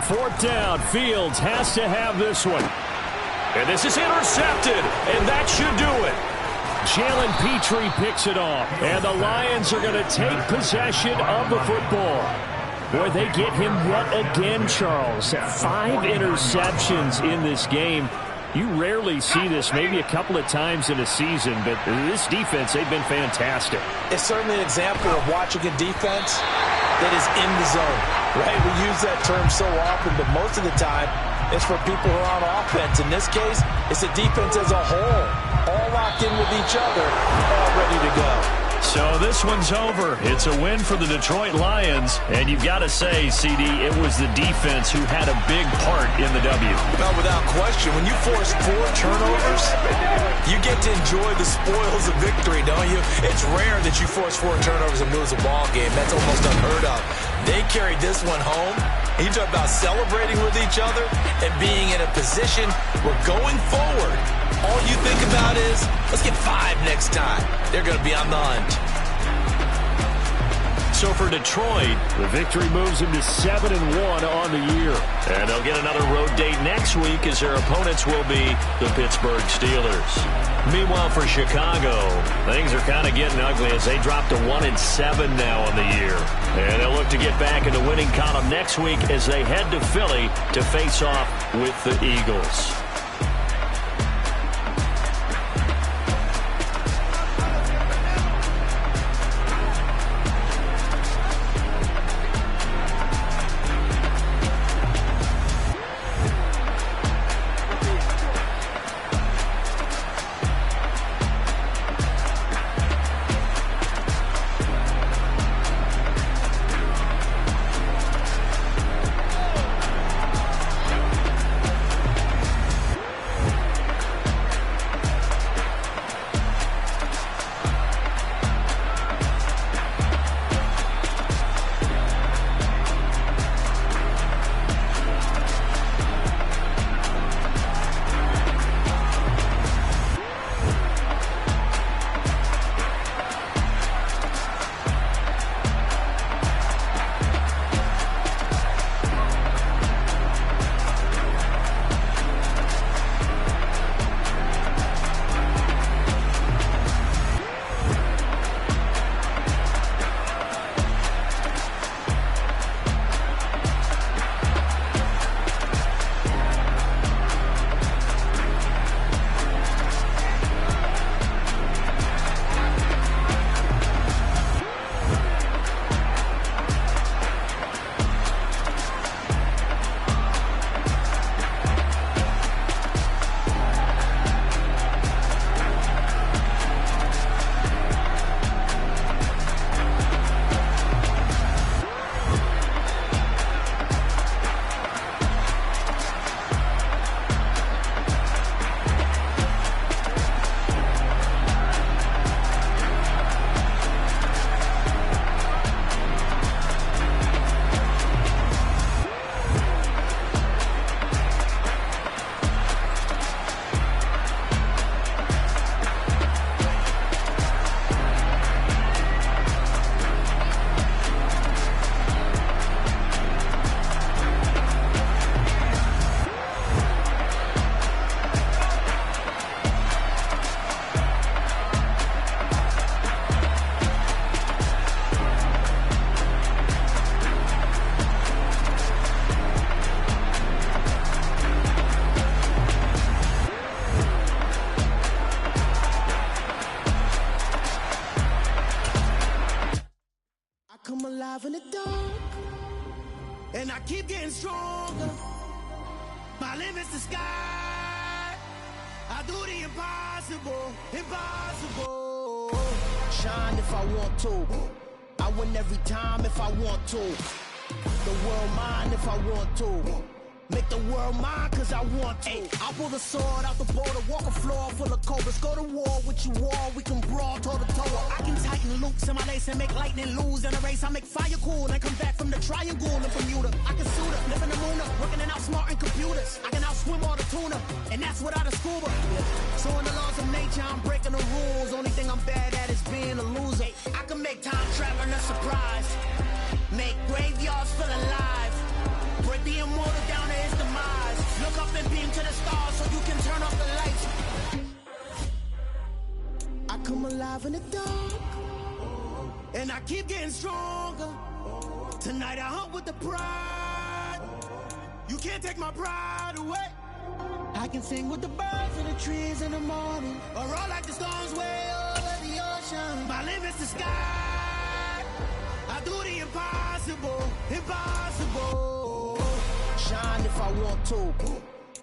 Fourth down, Fields has to have this one. And this is intercepted, and that should do it. Jalen Petrie picks it off, and the Lions are going to take possession of the football. Boy, they get him yet again, Charles. 5 interceptions in this game. You rarely see this, maybe a couple of times in a season, but this defense, they've been fantastic. It's certainly an example of watching a defense that is in the zone. Right, we use that term so often, but most of the time, it's for people who are on offense. In this case, it's the defense as a whole, all locked in with each other, all ready to go. So this one's over. It's a win for the Detroit Lions. And you've got to say, CD, it was the defense who had a big part in the W. No, without question. When you force 4 turnovers, you get to enjoy the spoils of victory, don't you? It's rare that you force 4 turnovers and lose a ball game. That's almost unheard of. They carried this one home. And you talk about celebrating with each other and being in a position where going forward, all you think about is, let's get 5 next time. They're going to be on the hunt. So for Detroit, the victory moves them to 7-1 on the year. And they'll get another road date next week as their opponents will be the Pittsburgh Steelers. Meanwhile, for Chicago, things are kind of getting ugly as they drop to 1-7 now on the year. And they'll look to get back in the winning column next week as they head to Philly to face off with the Eagles. In the dark, and I keep getting stronger. My limit's the sky. I do the impossible, impossible. Shine if I want to. I win every time if I want to. The world mine if I want to. Make the world mine cause I want to. I pull the sword out the border, walk a floor full of cobras. Go to war with you all, we can brawl toe to toe. I can tighten loops in my lace and make lightning lose in a race. I make fire cool and come back from the triangle in Bermuda. I can suit up, live in the moon up, working and outsmarting computers. I can outswim all the tuna, and that's without a scuba. So in the laws of nature, I'm breaking the rules. Only thing I'm bad at is being a loser. I can make time traveling a surprise. Make graveyards feel alive. Break the immortal down to his demise. Look up and beam to the stars so you can turn off the lights. I come alive in the dark, and I keep getting stronger. Tonight I hunt with the pride. You can't take my pride away. I can sing with the birds and the trees in the morning, or roll like the storms way over the ocean. My limit's the sky. I I do the impossible, impossible. Shine if I want to.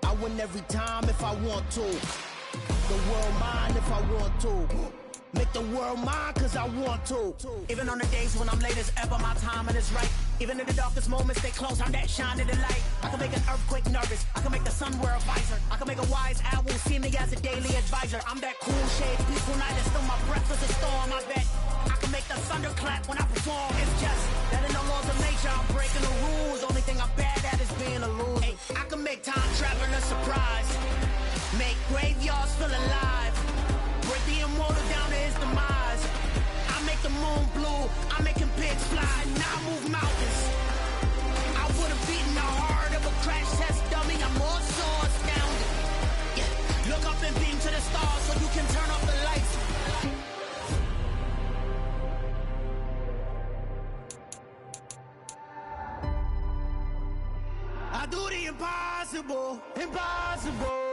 I win every time if I want to. The world mine if I want to. Make the world mine cause I want to. Even on the days when I'm late as ever, my timing is right. Even in the darkest moments, they close, I'm that shining the light. I can make an earthquake nervous, I can make the sun wear a visor. I can make a wise owl see me as a daily advisor. I'm that cool shade, peaceful night, and still my breath is a storm, I bet. I can make the thunder clap when I perform. It's just that in the laws of nature, I'm breaking the rules. Only thing I'm bad at is being a loser. Hey, I can make time traveling a surprise. Make graveyards feel alive. Break the immortal down to his demise. I make the moon blue, I make him pigs fly. Now I move mountains. I would've beaten the heart of a crash test dummy. I'm more so astounded. Yeah. Look up and beam to the stars so you can turn off the lights. I do the impossible, impossible.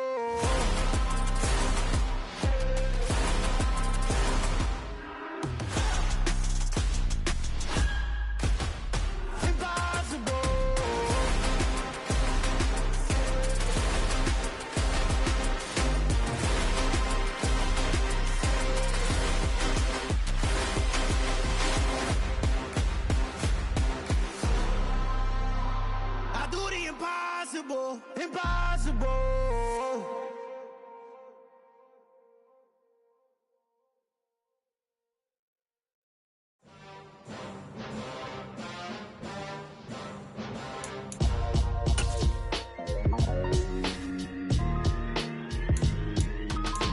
Impossible, impossible.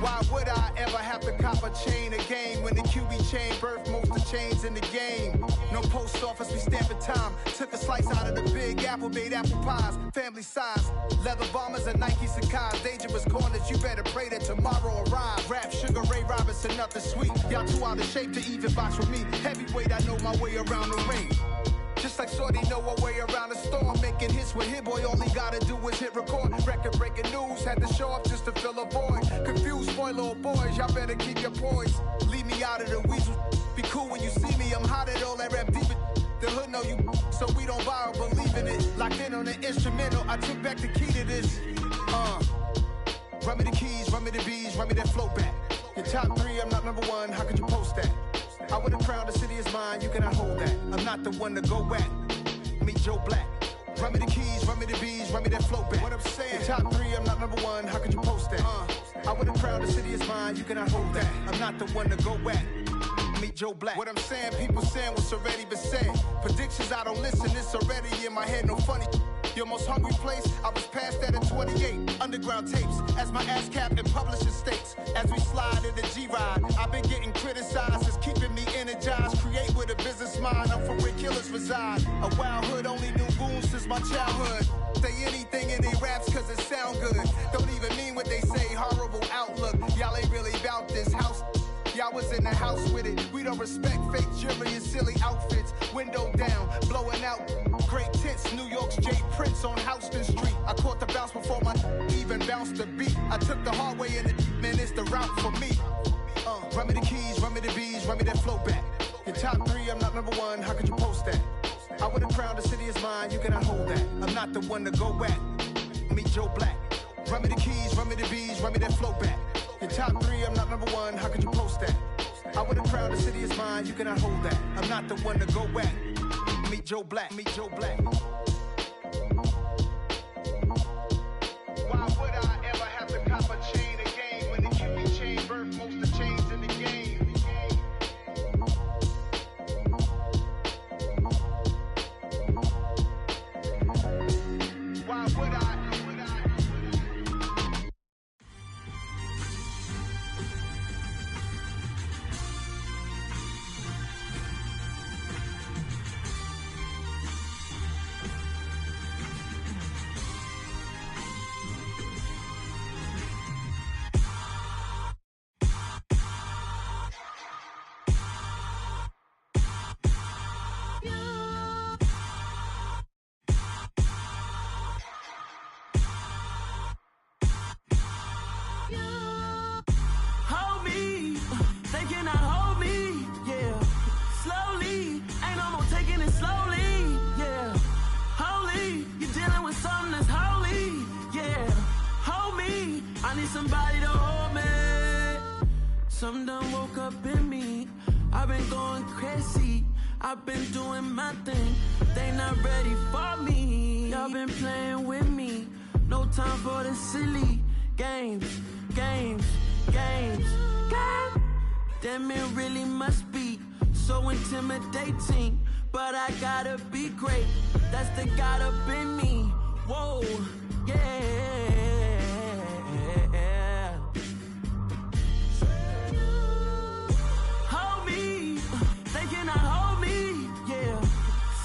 Why would I ever have to cop a chain again when the QB chain birthed most of chains in the game? No post office, we stamping time. Took a slice out of the big apple, made apple pies, family size. Leather bombers and Nike Sacai's. Dangerous corners, you better pray that tomorrow arrives. Rap, Sugar Ray Robinson, nothing sweet. Y'all too out of shape to even box with me. Heavyweight, I know my way around the ring. Just like Shorty know her way around the storm. Making hits with Hit Boy, all he gotta do is hit record. Record breaking news, had to show up just to fill a void. Confused, spoiled little boys, y'all better keep your poise. Leave me out of the weasel. Be cool when you see me, I'm hot at all that rap deep. The hood know you, so we don't borrow, believe in it. Locked in on the instrumental, I took back the key to this. Run me the keys, run me the bees, run me that flow back. Your top three, I'm not number one, how could you post that? I would've crowned the city is mine, you cannot hold that. I'm not the one to go back. Meet Joe Black. Run me the keys, run me the bees, run me that flow back. What I'm saying, your top three, I'm not number one, how could you post that? I would've crowned the city is mine, you cannot hold that. I'm not the one to go back. Meet Joe Black. What I'm saying, people saying what's already been said. Predictions, I don't listen, it's already in my head, no funny. Your most hungry place, I was past that at 28. Underground tapes, as my ass cap in publishing states. As we slide in the G-Ride, I've been getting criticized, it's keeping me energized. Create with a business mind, I'm from where killers reside. A wild hood, only knew goons since my childhood. Say anything in they raps cause it sound good. Don't even mean what they say, horrible outlook. Y'all ain't really about this house. Y'all was in the house with it. We don't respect fake jewelry and silly outfits. Window down, blowing out great tits. New York's J. Prince on Houston Street. I caught the bounce before my even bounced the beat. I took the hard way and man, it's the route for me. Run me the keys, run me the bees, run me that flow back. Your top three, I'm not number one, how could you post that? I would've crowned the city is mine, you cannot hold that. I'm not the one to go back. Meet Joe Black. Run me the keys, run me the bees, run me that flow back. Your top three, I'm not number one, how could you post that? I would've crowned the city is mine, you cannot hold that. I'm not the one to go back. Meet Joe Black, meet Joe Black. Why would I ever have to cop a chain again when the QB chain birthed most of the chains in the game? Why would I? need somebody to hold me. Something done woke up in me. I've been going crazy. I've been doing my thing. They not ready for me. Y'all been playing with me. No time for the silly games. God damn, it really must be so intimidating. But I gotta be great. That's the God up in me. Whoa, yeah. Hold me. They cannot hold me. Yeah.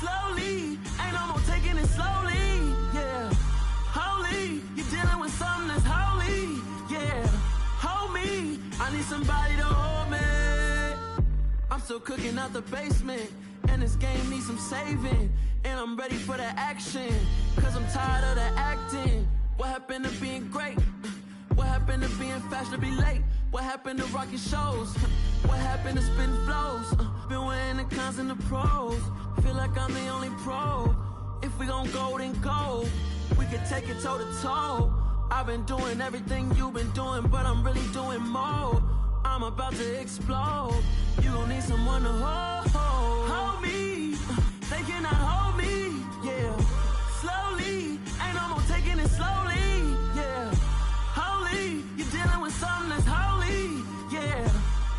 Slowly. Ain't no more taking it slowly. Yeah. Holy. You're dealing with something that's holy. Yeah. Hold me. I need somebody to hold me. I'm still cooking out the basement. And this game needs some saving. And I'm ready for the action. Cause I'm tired of the acting. What happened to being great? What happened to being fashionably late? What happened to rocking shows? What happened to spitting flows? Been weighing the cons and the pros. Feel like I'm the only pro. If we gon' go, then go. We could take it toe to toe. I've been doing everything you've been doing, but I'm really doing more. I'm about to explode. You gon' need someone to hold me. They cannot hold me. Yeah. Slowly. Ain't no more taking it slowly. Yeah. Holy. You're dealing with something that's holy. Yeah.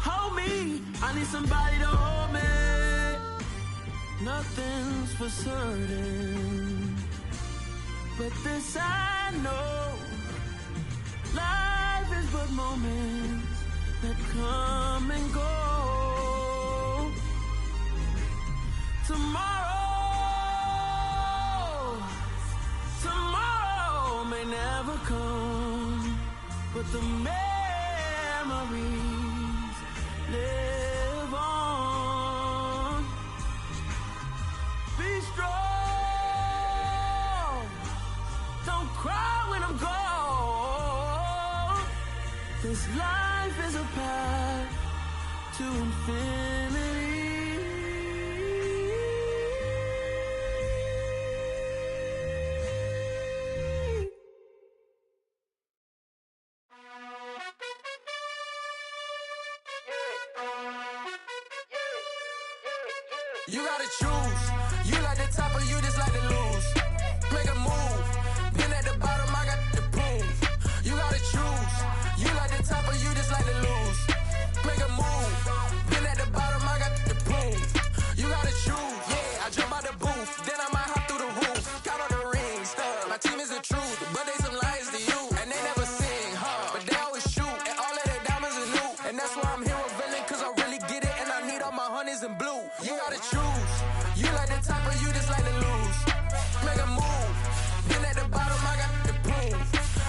Hold me. I need somebody to hold me. Nothing's for certain, but this I know. Life is but moments that come and go. Tomorrow may never come, but the memories live on. Be strong, don't cry when I'm gone. This life is a path to infinity. You gotta choose. You like the top or you just like to lose. Make a move. Been at the bottom, I got the proof. You gotta choose. You like the top or you just like to lose. Make a move. Been at the bottom, I got the proof. You gotta choose. Yeah, I jump out the booth, then I might hop through the roof. Count on the rings, my team is the truth, but they some liars to you, and they never sing, but they always shoot, and all of their diamonds are new, and that's why I'm here with villain, cause I really get it, and I need all my honeys in blue. You gotta choose. You like the top or you just like to lose. Make a move. Been at the bottom, I got the proof.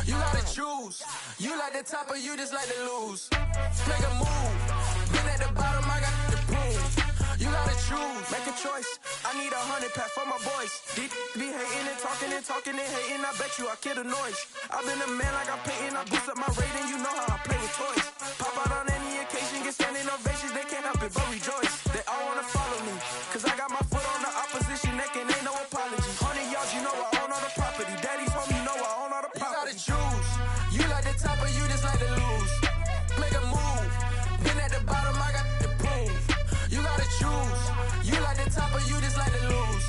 You gotta choose. You like the top or you just like to lose. Make a move. Been at the bottom, I got the proof. You gotta choose. Make a choice. I need 100 pack for my boys. Deep be hating and talking and hating. I bet you I kill the noise. I've been a man like I'm painting. I boost up my rating. You know how I play with toys. Pop out on any occasion, get standing ovations. They can't help it but rejoice. They all wanna follow me, cause I got my foot on the opposition neck and ain't no apology. 100 yards, you know I own all the property. Daddy's home, you know I own all the property. You gotta choose. You like the top or you just like to lose. Make a move. Been at the bottom, I got the proof. You gotta choose. You like the top or you just like to lose.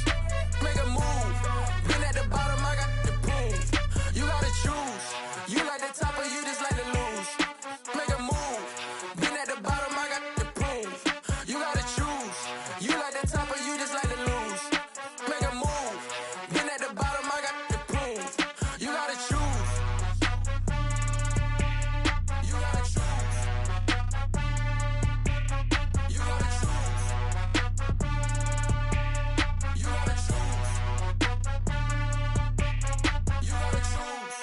Make a move. Been at the bottom, I got the proof. You gotta choose. You like the top or you just like to lose. Make a move. Been at the bottom, I got the proof. You gotta choose. You like the top or you just like to lose. Make a move. Been at the bottom, I got the proof. You gotta choose. You gotta choose. You gotta choose. You gotta choose. You gotta choose.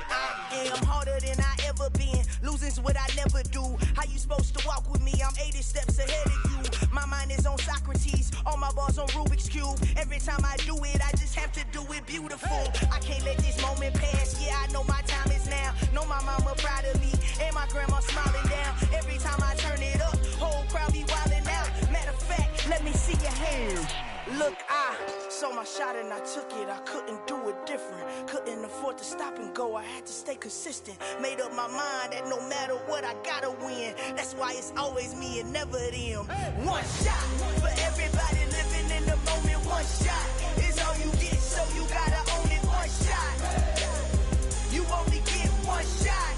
I am harder than I ever been. losing's what I never do. How you supposed to walk with me? I'm 80 steps ahead of you. My mind is on Socrates, all my bars on Rubik's Cube. Every time I do it, I just have to do it beautiful. I can't let this moment pass. Yeah, I know my time is now. Know my mama proud of me, and my grandma smiling down. Every time I turn it up, whole crowd be wildin' out. Matter of fact, let me see your hands. Look, I saw my shot and I took it. I couldn't do it different. Couldn't afford to stop and go. I had to stay consistent. Made up my mind that no matter what, I gotta win. That's why it's always me and never them. One shot for everybody living in the moment. One shot is all you get, so you gotta own it. One shot. You only get one shot.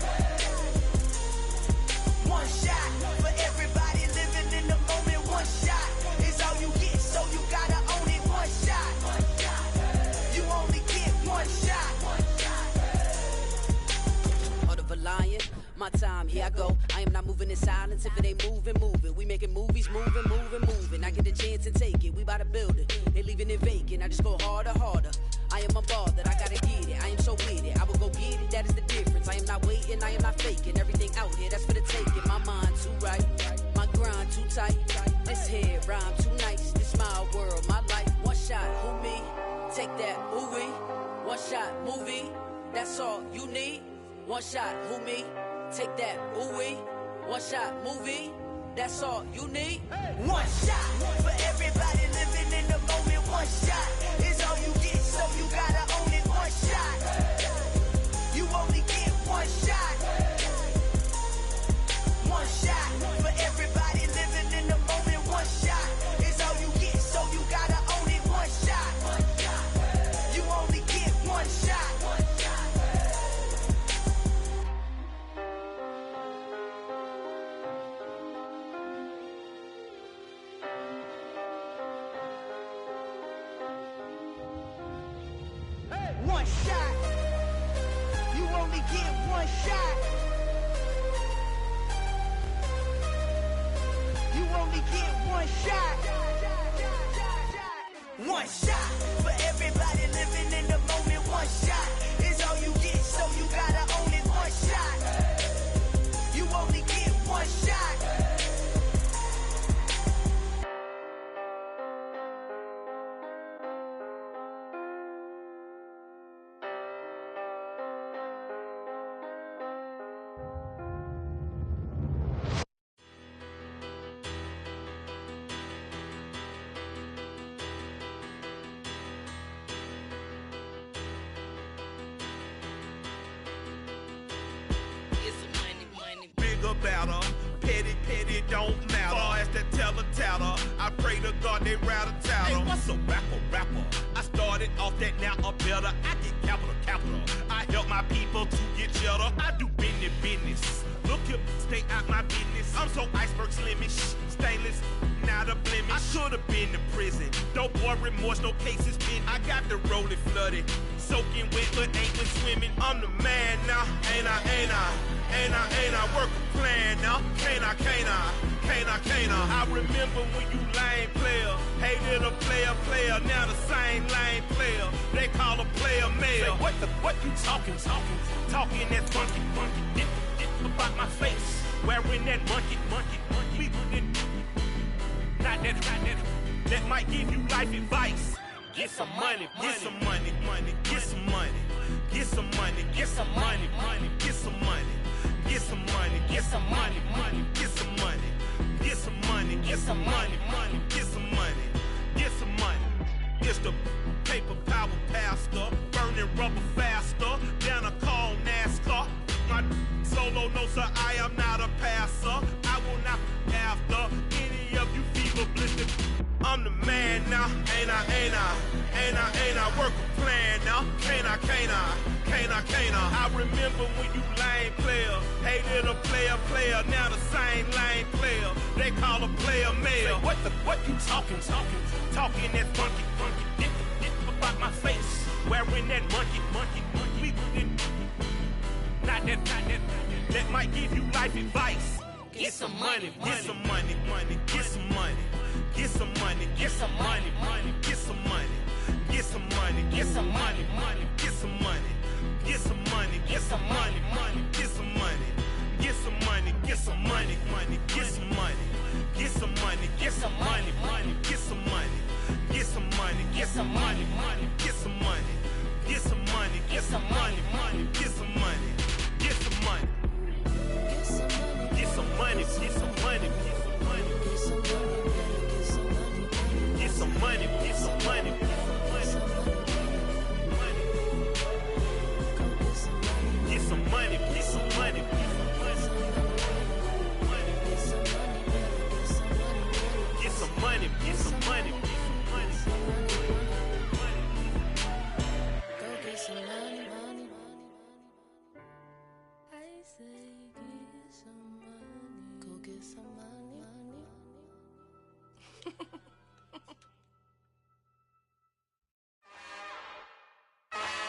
One shot for everybody living in the moment. One shot is all you get, so you gotta own it. One shot. You only get one shot. Heart of a lion, my time, here I go. I am not moving in silence. If it ain't moving, moving. We making movies, moving. I get the chance and take it. We bout to build it. They leaving it vacant. I just go harder. I am a ball that I gotta get it. I am so with it. I will go get it. That is the difference. I am not waiting. I am not faking. Everything out here, that's for the taking. My mind too right. My grind too tight. This head rhyme too nice. This my world, my life. One shot, who me? Take that, ooh-wee. One shot, movie. That's all you need. One shot, who me? Take that, ooh-wee. One shot, movie. That's all you need. One shot for everybody living in the moment. One shot is all you get, so you gotta own it. One shot. You only get one shot. One shot for everybody living in the moment. One shot is all you get, so you gotta own it. One shot. You only get one shot. One shot. You only get one shot. You only get one shot. One shot for everybody living in the moment. One shot is all you get, so you gotta own it. One shot. You only get one shot. Better, petty don't matter. Far as the teller, I pray to God they rattle tattle. Hey, what's a rapper? I started off that, now I'm better. I get capital. I help my people to get cheddar. I do business. Look here, stay out my business. I'm so iceberg slimish, stainless, not a blemish. I should've been to prison. Don't boy remorse, no cases been. I got the rolling flooded, soaking wet, but ain't been swimming. I'm the man now, ain't I? Work a plan now, can't I? I remember when you lame player, hated a player, now the same lame player. They call a player mayor. Say, what you talking that funky, about my face, wearing that monkey. We not that might give you life advice. Get some money. It's the paper power pastor, burning rubber faster than a call NASCAR. My solo, no sir, I am not a passer. I will not after any of you fever blistered. I'm the man now, ain't I? Work a plan now, can't I? I remember when you lame player, hated a player, now the same lame player. They call a player mayor. Say, what you talking that funky, about my face, wearing that monkey. We not that might give you life advice. Get some money. Get some money. some money, Get some money. Get some money. Get some money. Get some money. Get some money. Get some money. Get some money. Get some money. Get some money. Get some money. Get some money. Get some money. Get some money. go get some money, money. I say get some money, go get some money, money.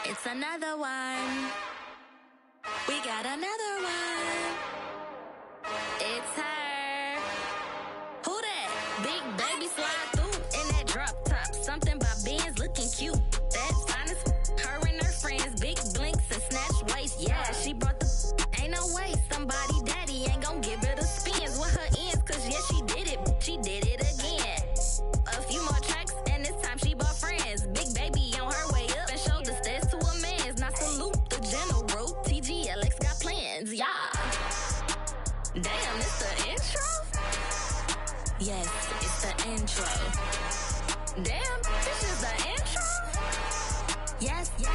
It's another one. We got another one. It's her. Who that? Big baby slide through in that drop top. Something by Benz looking cute. That's honest. Her and her friends, big blinks and snatch waist. Yeah, she brought the. Ain't no way somebody daddy ain't gon' give her the spins with her ends. Cause yeah, she did it. She did it again. A few more tracks and this time she bought friends. Big baby on her way up and showed the stairs to a man's. Now salute the general. TGLX got plans, yeah. Damn, it's the intro? Yes, it's the intro. Damn, this is the intro? Yes, it's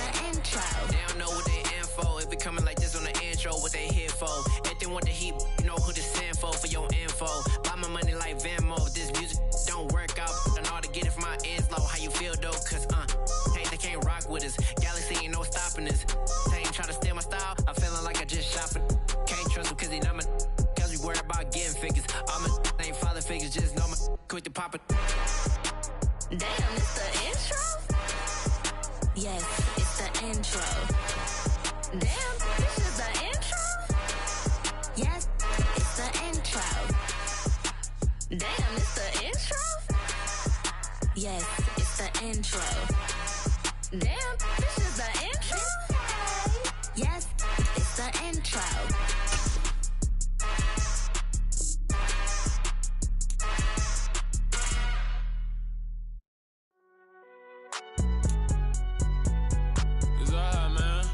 the intro. They don't know what they info. If we coming like this on the intro, what they here for? Anything with the heat, you know who to send for your info. Buy my money like Venmo. This music don't work out. I know how to get it from my ends low. How you feel though? Cause hey, they can't rock with us. Galaxy ain't no stopping us. They ain't trying to steal my style. I'm feeling like I just shopping. Can't trust him cause he not my. Cause we worried about getting figures. All my ain't father figures. Just know my quick to pop it. Damn, it's the intro? Yes, it's the intro. Damn, this is the intro? Yes, it's the intro. Damn, it's the intro? Yes, it's the intro. Damn, this is the intro? Yes, it's the intro. It's alright, man.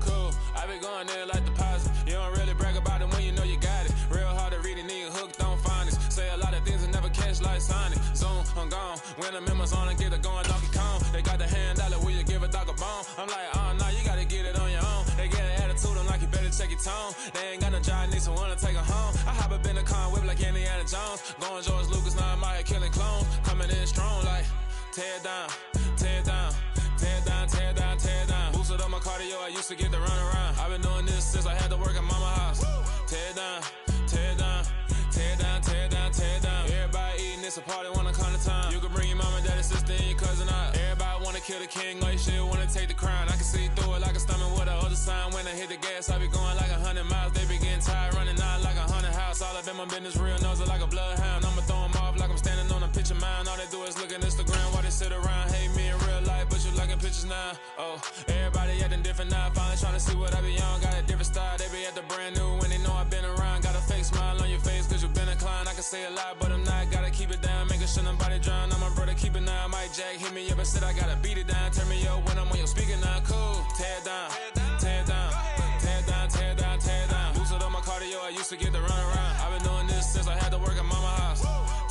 Cool, I be going there like deposit. You don't really brag about it when you know you got it. Real hard to read a nigga hooked on finance. Say a lot of things and never catch like Sonic. Zoom, I'm gone. When the members on and get it going Donkey Kong. They got the hand dollar, will you give a dog a bone? I'm like, oh no, you gotta get it on your own. They get an attitude, I'm like, you better check your tone. They ain't got no job, need someone to take her home. I hop up in the car, whip like Indiana Jones. Going George Lucas, now I'm out here killing clones. Coming in strong like, tear down, tear down, tear down, tear down, tear down. Boosted up my cardio, I used to get to run around. I've been doing this since I had to work at mama house. Tear down, tear down, tear down, tear down, tear down. Everybody eating, it's a party, wanna come to time. You can bring your mama, daddy, sister, and your cousin out. Everybody wanna kill the king, like shit, wanna take the crown. I can see through it like a stomach with a other sign. When I hit the gas, I be going like 100 miles. They be getting tired, running out like 100 house. All up in my business, real nose like a bloodhound. I'ma throw them off like I'm standing on a picture mound. All they do is look at Instagram while they sit around. Hate me in real life, but you liking pictures now. Oh, everybody acting different now. Finally trying to see what I be on. Got a different style, they be at the brand new when they know I've been around. Got a fake smile on your face cause you been inclined. I can say a lot, but I'm not. Gotta keep it down, making sure nobody drown. I'm my brother, keep it now. Mike Jack hit me up and said I gotta beat it down. Turn me up when I'm on your speaker now. Cool, tear down, tear down, tear down, tear down, tear down. Boosted up my cardio, I used to get to run around. I've been doing this since I had to work at mama house.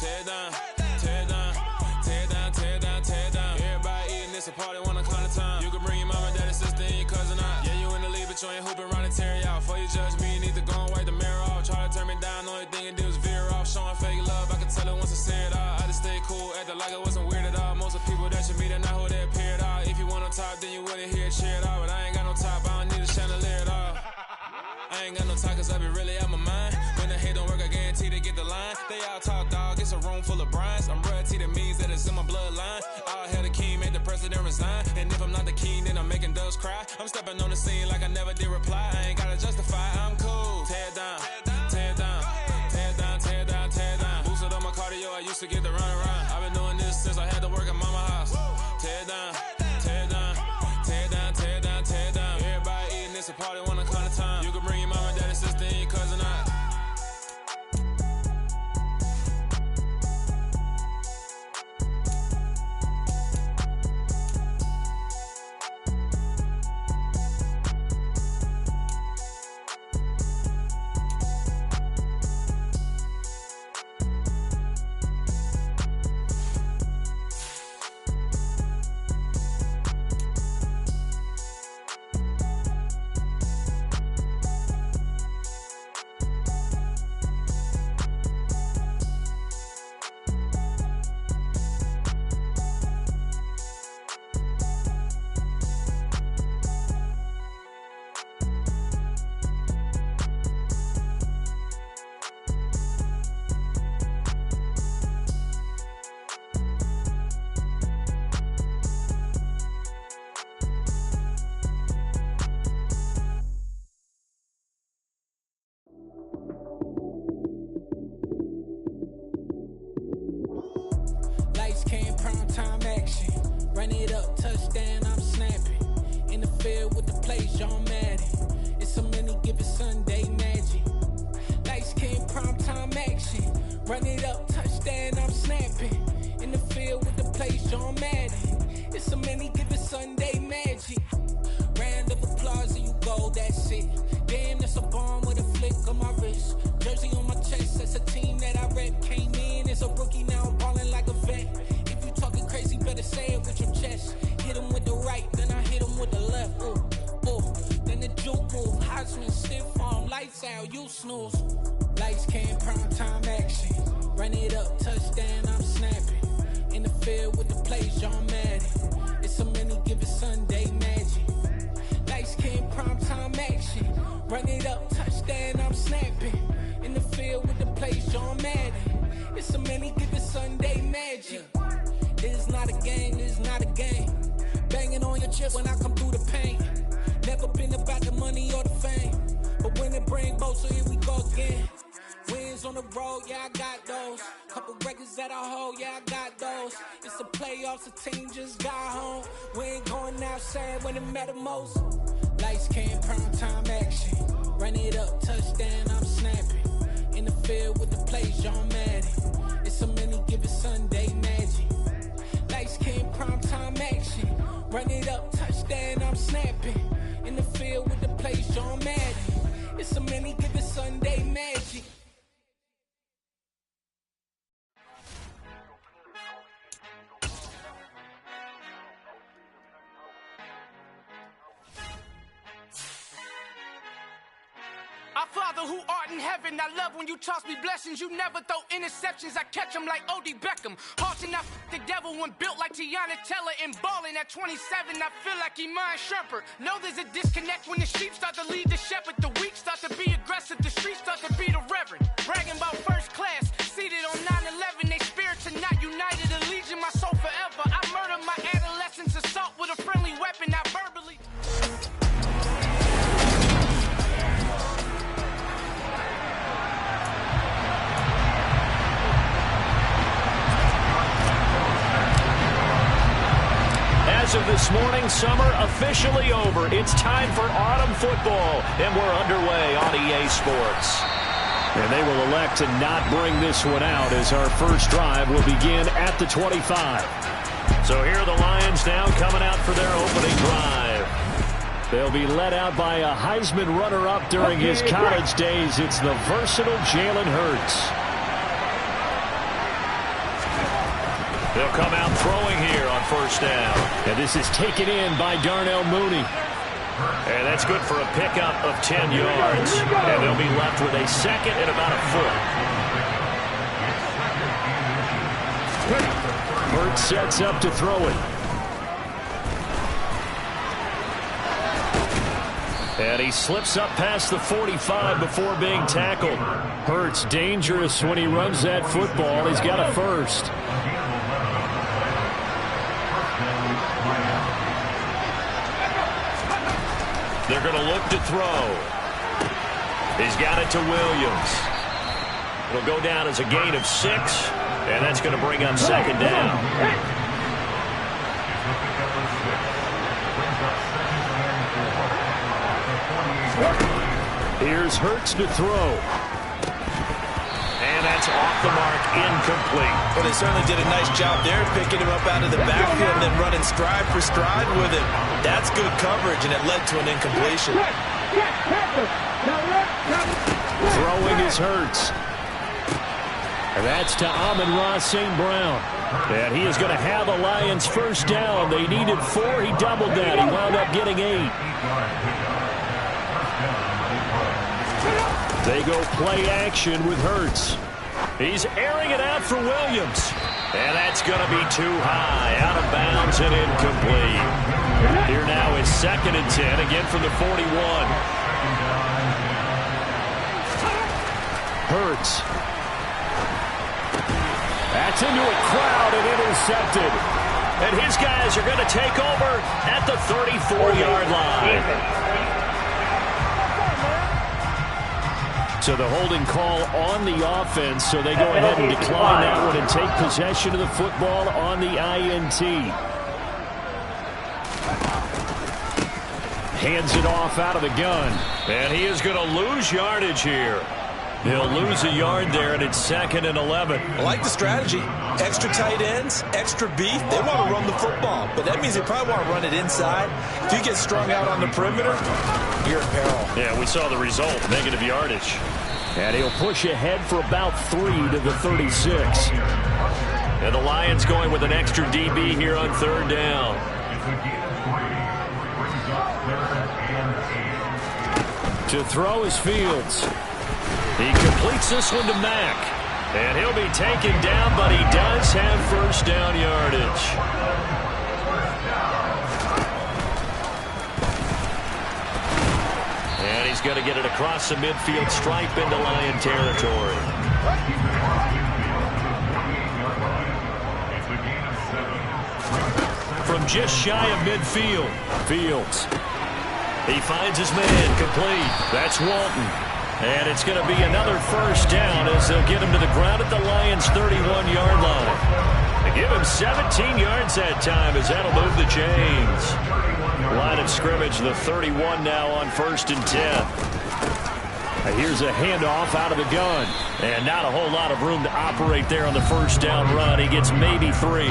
Tear down, tear down, tear down, tear down, tear down. Everybody eating, it's a party, wanna come to time. You can bring your mama, daddy, sister, and your cousin out. Yeah, you in the league, but you ain't hooping around and tear you out. Before you judge me, you need to go and wipe the mirror off. Try to turn me down, the only thing you do is veer off. Showing fake love, I can tell it once I say it all. I just stay cool, acting like it wasn't weird at all. Most of the people that you meet are not who they appear at all. If you want on top, then you wouldn't hear it cheer at all. But I ain't got no top, I don't need a chandelier at all. I ain't got no talk cause I be really out my mind. When the hate don't work, I guarantee they get the line. They all talk dog, it's a room full of brinds. I'm royalty, that means that it's in my bloodline. All hell the king, made the president resign. And if I'm not the king, then I'm making doves cry. I'm stepping on the scene like I never did reply. I ain't gotta justify, I'm cool. Tear down, tear down, tear down, tear down, tear down. Boosted up my cardio, I used to get to run around. I've been doing this since I had to work at mama house. Tear down, tear down, tear down, tear down, tear down. Everybody eating, it's a party, wanna come to time. You can bring your mama, daddy, sister, and your cousin out. Run it up, touchdown, I'm snapping. In the field with the play, John Madden. It's a many given Sunday magic. Round of applause and you go, that's it. Damn, that's a bomb with a flick on my wrist. Jersey on my chest, that's a team that I rep. Came in as a rookie, now I'm ballin' like a vet. If you talking crazy, better say it with your chest. Hit him with the right, then I hit him with the left. Ooh, ooh. Then the juke move, Heisman, stiff arm, lights out, you snooze. Lights came, prime time action. Run it up, touchdown, I'm snapping. In the field with the plays, John Madden. It's a many given Sunday magic. Lights came, prime time action. Run it up, touchdown, I'm snapping. In the field with the plays, John Madden. It's a many given Sunday magic. This is not a game, this is not a game. Banging on your chest when I come through the paint. Never been about the money or the fame. But when it bring both, so here we go again. Wins on the road, yeah, I got those. Couple records that I hold, yeah, I got those. It's the playoffs, the team just got home. We ain't going outside when it matter most. Lights came, prime time action. Run it up, touchdown, I'm snapping. In the field with the plays, John Madden. It's a many given Sunday magic. Lights came, prime time action. Run it up, touchdown, I'm snapping. In the field with the plays, John Madden. It's a many given Sunday magic. Our Father who art in heaven, I love when you toss me blessings. You never throw interceptions, I catch them like O.D. Beckham. Halting out the devil when built like Tiana Teller. And balling at 27, I feel like Iman Shumpert. Know there's a disconnect when the sheep start to lead the shepherd. The weak start to be aggressive, the streets start to be the reverend. Bragging about first class, seated on 9/11. They spirits are not united, a legion, my soul forever. I murder my adolescence, assault with a friendly weapon, I verbally... As of this morning, summer officially over. It's time for autumn football, and we're underway on EA Sports. And they will elect to not bring this one out as our first drive will begin at the 25. So here are the Lions now coming out for their opening drive. They'll be led out by a Heisman runner-up during his college days. It's the versatile Jalen Hurts. They'll come out throwing here on first down. And this is taken in by Darnell Mooney. And that's good for a pickup of 10 yards. And they'll be left with a second and about a foot. Hurts sets up to throw it. And he slips up past the 45 before being tackled. Hurts dangerous when he runs that football. He's got a first. They're going to look to throw. He's got it to Williams. It'll go down as a gain of 6, and that's going to bring up second down. Here's Hurts to throw. And that's off the mark, incomplete. Well, they certainly did a nice job there, picking him up out of the backfield and then running stride for stride with him. That's good coverage, and it led to an incompletion. Throwing is Hurts. And that's to Amon-Ra St. Brown. And he is going to have the Lions first down. They needed 4. He doubled that. He wound up getting 8. They go play action with Hurts. He's airing it out for Williams. And that's going to be too high. Out of bounds and incomplete. Here now is 2nd and 10, again from the 41. Hurts. That's into a crowd and intercepted. And his guys are going to take over at the 34-yard line. So the holding call on the offense, so they go ahead and decline that one and take possession of the football on the INT. Hands it off out of the gun. And he is going to lose yardage here. He'll lose a yard there, and it's 2nd and 11. I like the strategy. Extra tight ends, extra beef. They want to run the football, but that means they probably want to run it inside. If you get strung out on the perimeter, you're in peril. Yeah, we saw the result, negative yardage. And he'll push ahead for about 3 to the 36. And the Lions going with an extra DB here on 3rd down. To throw is Fields. He completes this one to Mack. And he'll be taken down, but he does have 1st down yardage. And he's going to get it across the midfield stripe into Lion territory. From just shy of midfield, Fields. He finds his man, complete. That's Walton. And it's going to be another 1st down as they'll get him to the ground at the Lions' 31-yard line. They give him 17 yards that time as that'll move the chains. Line of scrimmage, the 31 now on 1st and 10. Here's a handoff out of the gun. And not a whole lot of room to operate there on the 1st down run. He gets maybe 3.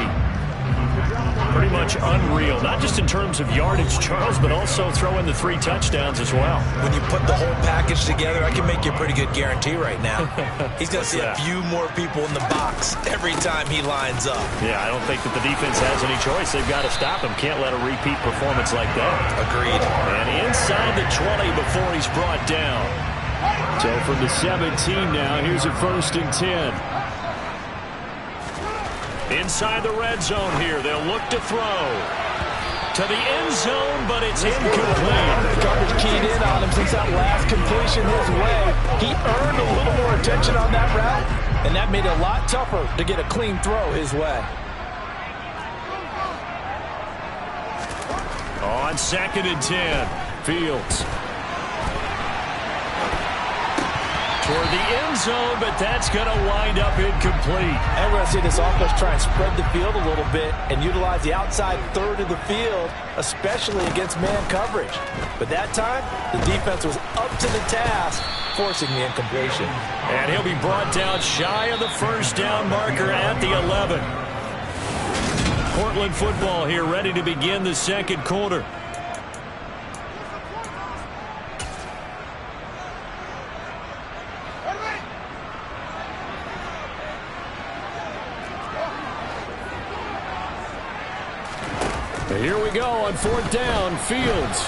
Pretty much unreal, not just in terms of yardage, Charles, but also throw in the 3 touchdowns as well. When you put the whole package together, I can make you a pretty good guarantee right now. He's going to see a few more people in the box every time he lines up. Yeah, I don't think that the defense has any choice. They've got to stop him. Can't let a repeat performance like that. Agreed. And inside the 20 before he's brought down. So from the 17 now, here's a 1st and 10. Inside the red zone here, they'll look to throw to the end zone, but it's incomplete. The coverage keyed in on him since that last completion his way. He earned a little more attention on that route, and that made it a lot tougher to get a clean throw his way. On 2nd and 10, Fields. Toward the end zone, but that's going to wind up incomplete. And we're going to see this offense try and spread the field a little bit and utilize the outside 3rd of the field, especially against man coverage. But that time, the defense was up to the task, forcing the incompletion. And he'll be brought down shy of the 1st down marker at the 11. Portland football here, ready to begin the 2nd quarter. Here we go on 4th down, Fields.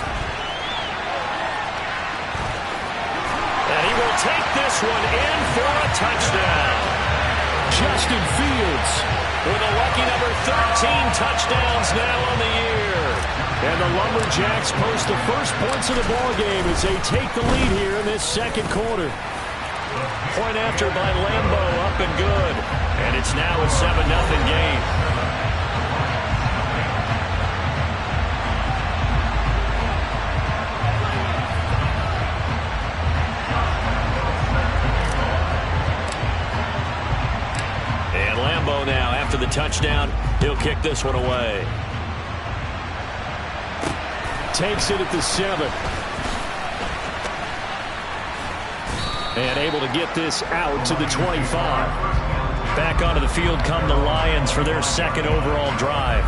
And he will take this one in for a touchdown. Justin Fields with a lucky number 13 touchdowns now on the year. And the Lumberjacks post the first points of the ballgame as they take the lead here in this 2nd quarter. Point after by Lambo, up and good. And it's now a 7-0 game. Now, after the touchdown, he'll kick this one away. Takes it at the 7. And able to get this out to the 25. Back onto the field come the Lions for their 2nd overall drive.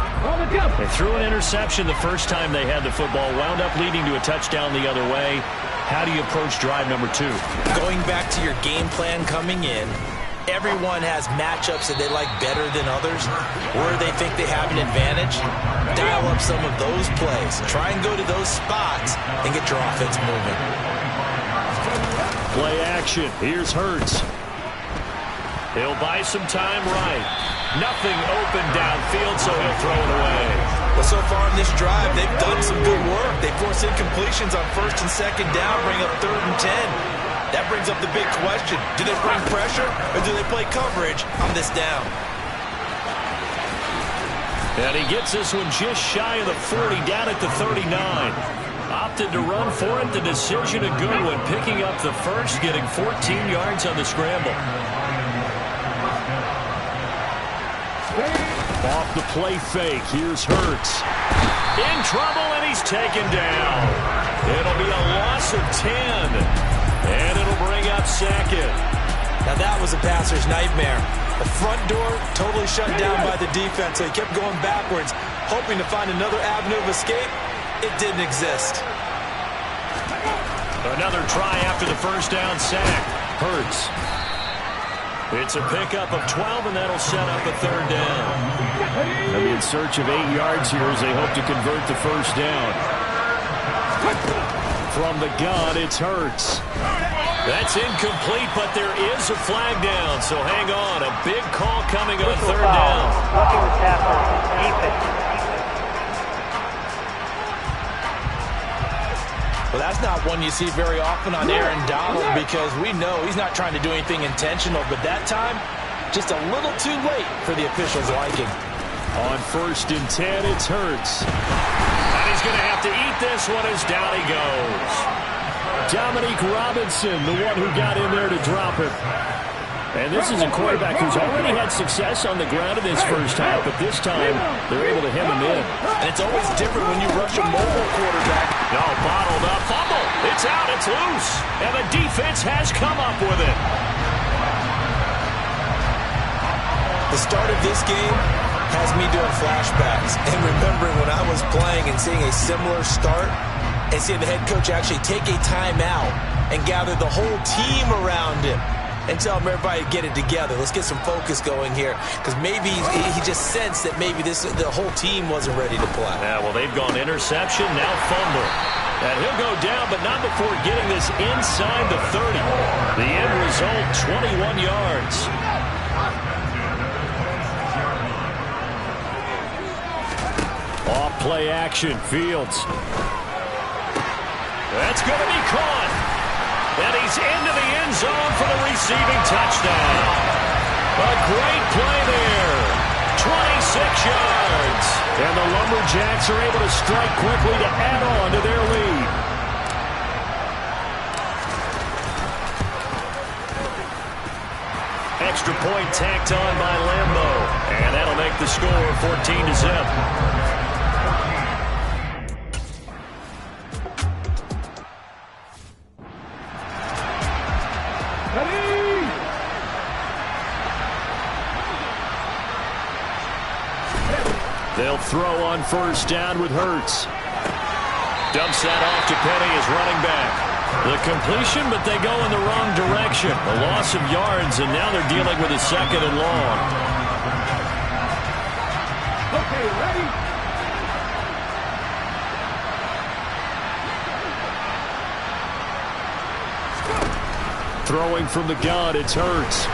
They threw an interception the first time they had the football, wound up leading to a touchdown the other way. How do you approach drive number 2? Going back to your game plan coming in, everyone has matchups that they like better than others, where they think they have an advantage. Dial up some of those plays. Try and go to those spots and get your offense moving. Play action. Here's Hurts. He'll buy some time right. Nothing open downfield, so he'll throw it away. Well, so far in this drive, they've done some good work. They force incompletions on 1st and 2nd down, bring up 3rd and 10. That brings up the big question. Do they bring pressure or do they play coverage on this down? And he gets this one just shy of the 40, down at the 39. Opted to run for it. The decision a good one. Picking up the 1st, getting 14 yards on the scramble. Off the play fake. Here's Hurts. In trouble, and he's taken down. It'll be a loss of 10. And it'll bring up drops Sackett. Now that was a passer's nightmare. The front door totally shut down by the defense, so he kept going backwards, hoping to find another avenue of escape. It didn't exist. Another try after the first down sack. Hurts. It's a pickup of 12, and that'll set up a third down. They'll be in search of 8 yards here as they hope to convert the first down. From the gun, it's Hurts. That's incomplete, but there is a flag down, so hang on. A big call coming on third down. Roughing the tackle. Defense. Well, that's not one you see very often on Aaron Donald because we know he's not trying to do anything intentional, but that time, just a little too late for the officials' liking. On 1st and 10, it's Hurts. And he's going to have to eat this one as down he goes. Dominique Robinson, the one who got in there to drop it. And this is a quarterback who's already had success on the ground in this first half, but this time they're able to hem him in. And it's always different when you rush a mobile quarterback. No, bottled up, fumble. It's out, it's loose. And the defense has come up with it. The start of this game has me doing flashbacks and remembering when I was playing and seeing a similar start and seeing the head coach actually take a timeout and gather the whole team around him and tell him everybody to get it together. Let's get some focus going here because maybe he just sensed that maybe the whole team wasn't ready to play. Yeah, well, they've gone interception, now fumble. And he'll go down, but not before getting this inside the 30. The end result, 21 yards. Off play action, Fields. That's going to be caught. And he's into the end zone for the receiving touchdown. A great play there. 26 yards. And the Lumberjacks are able to strike quickly to add on to their lead. Extra point tacked on by Lambo. And that'll make the score 14-0. They'll throw on 1st down with Hurts. Dumps that off to Penny as running back. The completion, but they go in the wrong direction. A loss of yards, and now they're dealing with a 2nd and long. Okay, ready? Throwing from the gun, it's Hurts.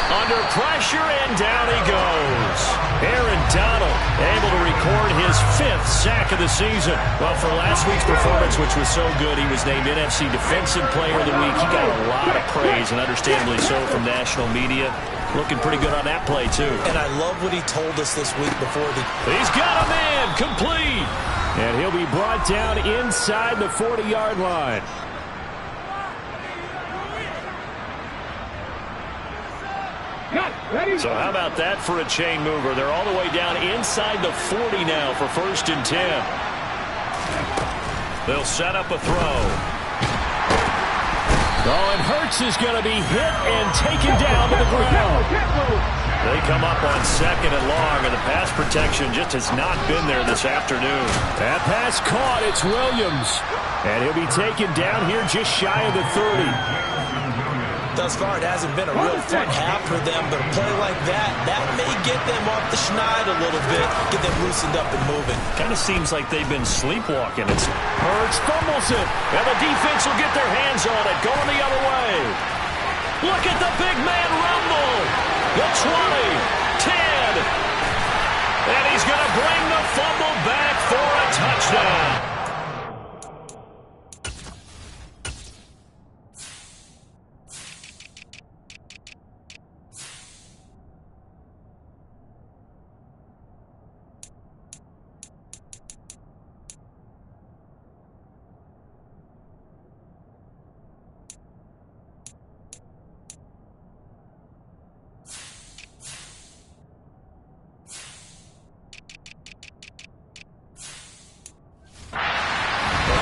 Under pressure, and down he goes. Aaron Donald able to record his 5th sack of the season. Well, for last week's performance, which was so good, he was named NFC Defensive Player of the Week. He got a lot of praise, and understandably so, from national media. Looking pretty good on that play, too. And I love what he told us this week before the... He's got a man, complete. And he'll be brought down inside the 40-yard line. So how about that for a chain mover? They're all the way down inside the 40 now for 1st and 10. They'll set up a throw. Oh, and Hurts is going to be hit and taken down to the ground. They come up on 2nd and long, and the pass protection just has not been there this afternoon. That pass caught. It's Williams. And he'll be taken down here just shy of the 30. Thus far, it hasn't been a real fun half for them, but a play like that may get them off the schneid a little bit, get them loosened up and moving. Kind of seems like they've been sleepwalking. Hurts fumbles it. And the defense will get their hands on it, going the other way. Look at the big man rumble. The 20, 10. And he's going to bring the fumble back for a touchdown.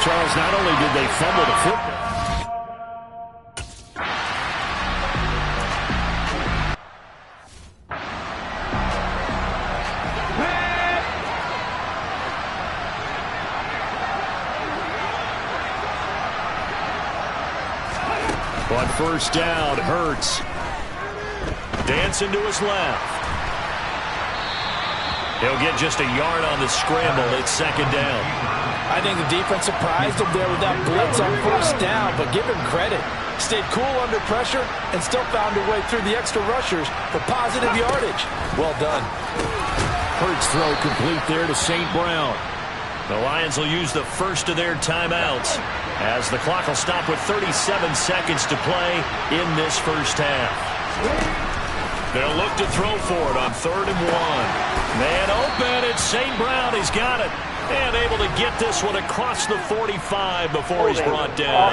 Charles, not only did they fumble the football, On first down, Hurts. Dancing to his left. He'll get just a yard on the scramble. It's second down. I think the defense surprised him there with that blitz on first down, but give him credit. Stayed cool under pressure and still found a way through the extra rushers for positive yardage. Well done. Hurts throw complete there to St. Brown. The Lions will use the first of their timeouts as the clock will stop with 37 seconds to play in this first half. They'll look to throw for it on 3rd and 1. Man open, it's St. Brown. He's got it. And able to get this one across the 45 before he's brought down.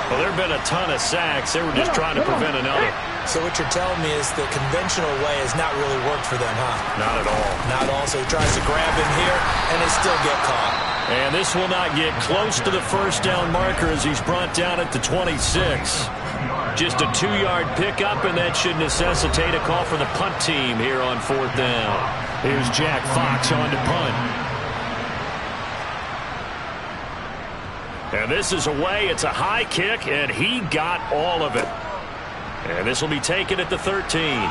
Well, there have been a ton of sacks. They were just trying to prevent another. So what you're telling me is the conventional way has not really worked for them, huh? Not at all. Not at all. So he tries to grab him here, and they still get caught. And this will not get close to the first down marker as he's brought down at the 26. Just a 2-yard pickup, and that should necessitate a call for the punt team here on 4th down. Here's Jack Fox on to punt. And this is away. It's a high kick, and he got all of it. And this will be taken at the 13.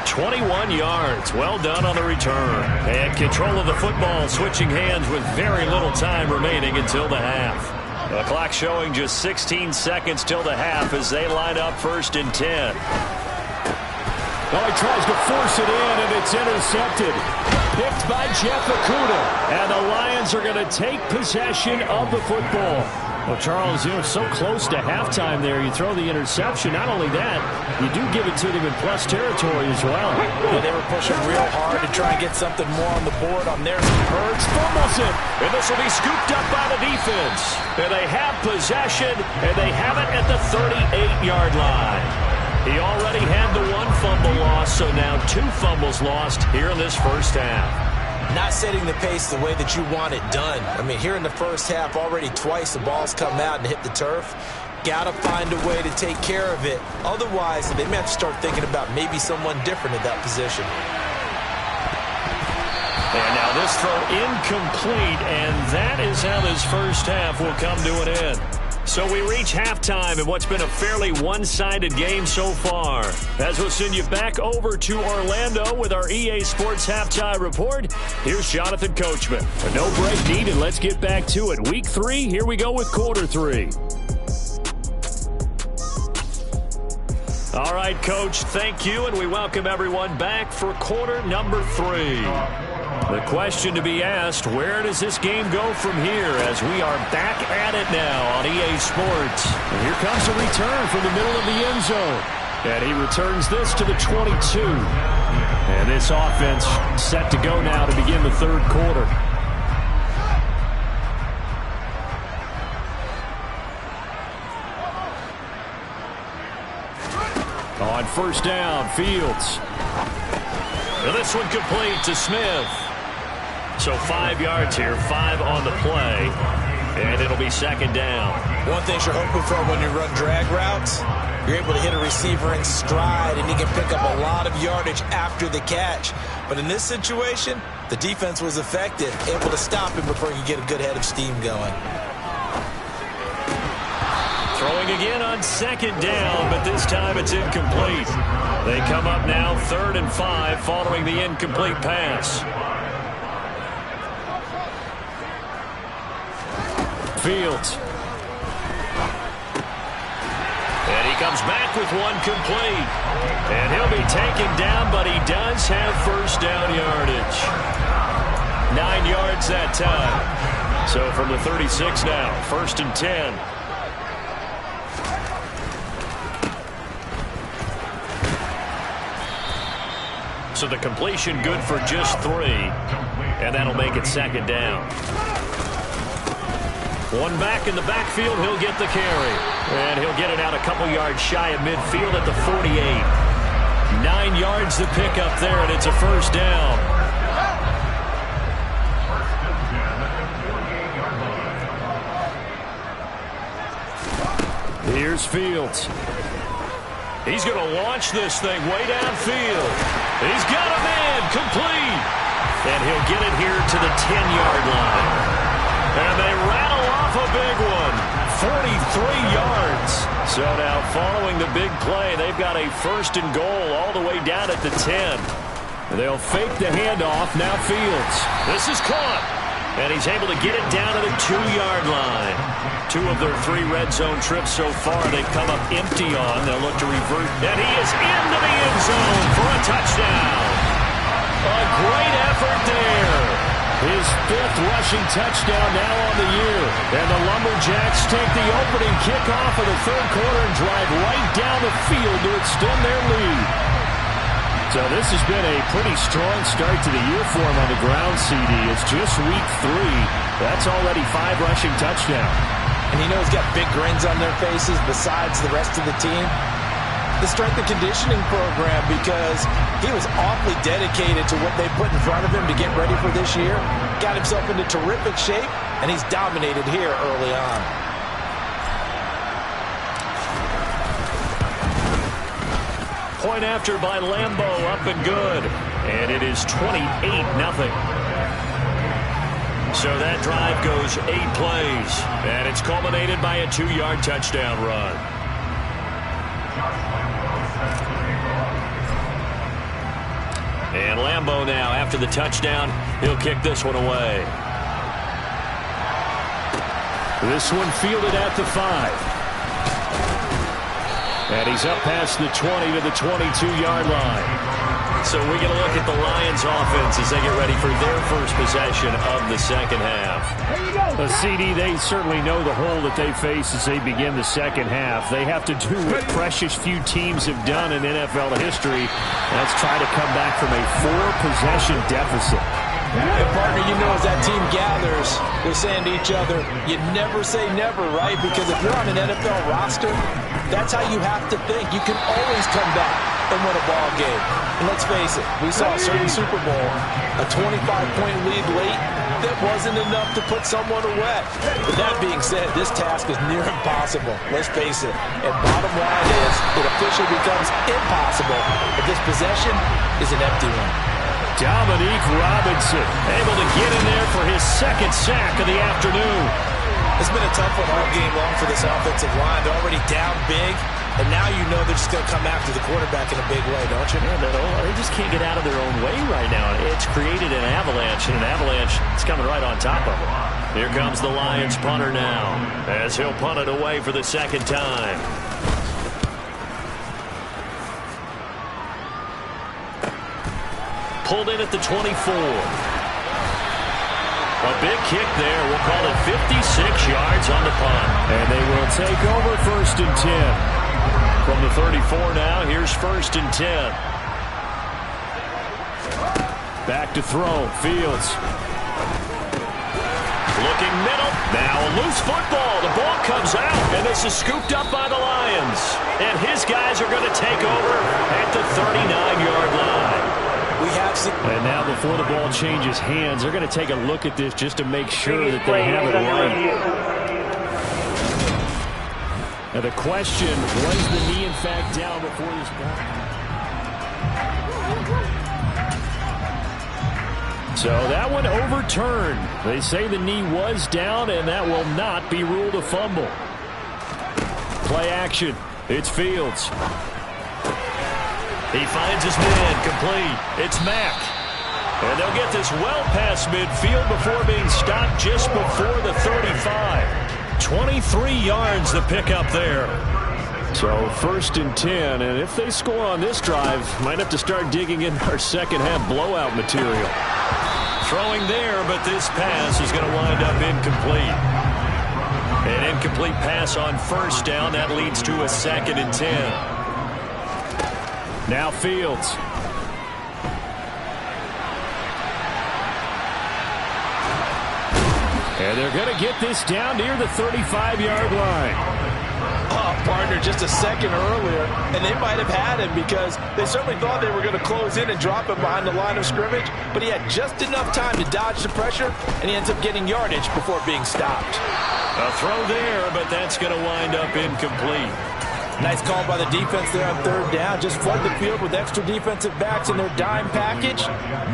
21 yards. Well done on the return. And control of the football, switching hands with very little time remaining until the half. The clock showing just 16 seconds till the half as they line up 1st and 10. Well, he tries to force it in, and it's intercepted. Picked by Jeff Okudah. And the Lions are going to take possession of the football. Well, Charles, you know, so close to halftime there. You throw the interception. Not only that, you do give it to them in plus territory as well. Yeah, they were pushing real hard to try and get something more on the board on their Hurts fumbles it. And this will be scooped up by the defense. And they have possession, and they have it at the 38-yard line. He already had the 1 fumble loss, so now 2 fumbles lost here in this first half. Not setting the pace the way that you want it done. I mean, here in the first half, already twice the ball's come out and hit the turf. Got to find a way to take care of it. Otherwise, they may have to start thinking about maybe someone different at that position. And now this throw incomplete, and that is how this first half will come to an end. So we reach halftime in what's been a fairly one-sided game so far. As we'll send you back over to Orlando with our EA Sports Halftime Report, here's Jonathan Coachman. A no break needed. Let's get back to it. Week 3, here we go with quarter 3. All right, Coach, thank you, and we welcome everyone back for quarter number 3. The question to be asked, where does this game go from here as we are back at it now on EA Sports? And here comes a return from the middle of the end zone. And he returns this to the 22. And this offense set to go now to begin the 3rd quarter. On first down, Fields. And this one complete to Smith. So 5 yards here, 5 on the play, and it'll be second down. One thing you're hoping for when you run drag routes, you're able to hit a receiver in stride, and he can pick up a lot of yardage after the catch. But in this situation, the defense was effective, able to stop him before he could get a good head of steam going. Throwing again on second down, but this time it's incomplete. They come up now 3rd and 5 following the incomplete pass. Fields. And he comes back with one complete. And he'll be taken down, but he does have first down yardage. 9 yards that time. So from the 36 now, 1st and 10. So the completion good for just 3. And that'll make it second down. One back in the backfield, he'll get the carry. And he'll get it out a couple yards shy of midfield at the 48. 9 yards to pick up there, and it's a first down. Here's Fields. He's going to launch this thing way downfield. He's got a man complete. And he'll get it here to the 10-yard line. And they rattle off a big one. 43 yards. So now following the big play, they've got a 1st and goal all the way down at the 10. They'll fake the handoff. Now Fields. This is caught. And he's able to get it down to the 2-yard line. 2 of their 3 red zone trips so far they've come up empty on. They'll look to revert. And he is into the end zone for a touchdown. A great effort there. His 5th rushing touchdown now on the year. And the Lumberjacks take the opening kickoff of the 3rd quarter and drive right down the field to extend their lead. So this has been a pretty strong start to the year for him on the ground, CD. It's just week 3. That's already 5 rushing touchdowns. And he's got big grins on their faces besides the rest of the team. The strength and conditioning program, because he was awfully dedicated to what they put in front of him to get ready for this year. Got himself into terrific shape, and he's dominated here early on. Point after by Lambo, up and good. And it is 28-0. So that drive goes 8 plays. And it's culminated by a 2-yard touchdown run. And Lambo now, after the touchdown, he'll kick this one away. This one fielded at the 5. And he's up past the 20 to the 22-yard line. So we get a look at the Lions offense as they get ready for their first possession of the second half. CD, they certainly know the hole that they face as they begin the second half. They have to do what precious few teams have done in NFL history. That's try to come back from a 4-possession deficit. And partner, you know, as that team gathers, they're saying to each other, you never say never, right? Because if you're on an NFL roster, that's how you have to think. You can always come back and win a ball game. And let's face it, we saw a certain Super Bowl, a 25-point lead late, that wasn't enough to put someone away. But that being said, this task is near impossible. Let's face it. And bottom line is, it officially becomes impossible if this possession is an empty one. Dominique Robinson able to get in there for his 2nd sack of the afternoon. It's been a tough one all game long for this offensive line. They're already down big, and now you know they're just going to come after the quarterback in a big way, don't you? Yeah, they just can't get out of their own way right now. It's created an avalanche, and an avalanche is coming right on top of them. Here comes the Lions punter now, as he'll punt it away for the 2nd time. Pulled in at the 24. A big kick there. We'll call it 56 yards on the punt. And they will take over 1st and 10. From the 34 now, here's 1st and 10. Back to throw. Fields. Looking middle. Now a loose football. The ball comes out, and this is scooped up by the Lions. And his guys are going to take over at the 39-yard line. And now before the ball changes hands, they're going to take a look at this just to make sure that they have it right. Now the question, was the knee in fact down before this ball? So that one overturned. They say the knee was down, and that will not be ruled a fumble. Play action. It's Fields. He finds his man, complete. It's Mack. And they'll get this well past midfield before being stopped just before the 35. 23 yards the pickup there. So 1st and 10, and if they score on this drive, might have to start digging in our second half blowout material. Throwing there, but this pass is going to wind up incomplete. An incomplete pass on 1st down. That leads to a 2nd and 10. Now Fields. And they're going to get this down near the 35-yard line. Oh, partner, just a second earlier, and they might have had him because they certainly thought they were going to close in and drop him behind the line of scrimmage, but he had just enough time to dodge the pressure, and he ends up getting yardage before being stopped. A throw there, but that's going to wind up incomplete. Nice call by the defense there on third down. Just flood the field with extra defensive backs in their dime package.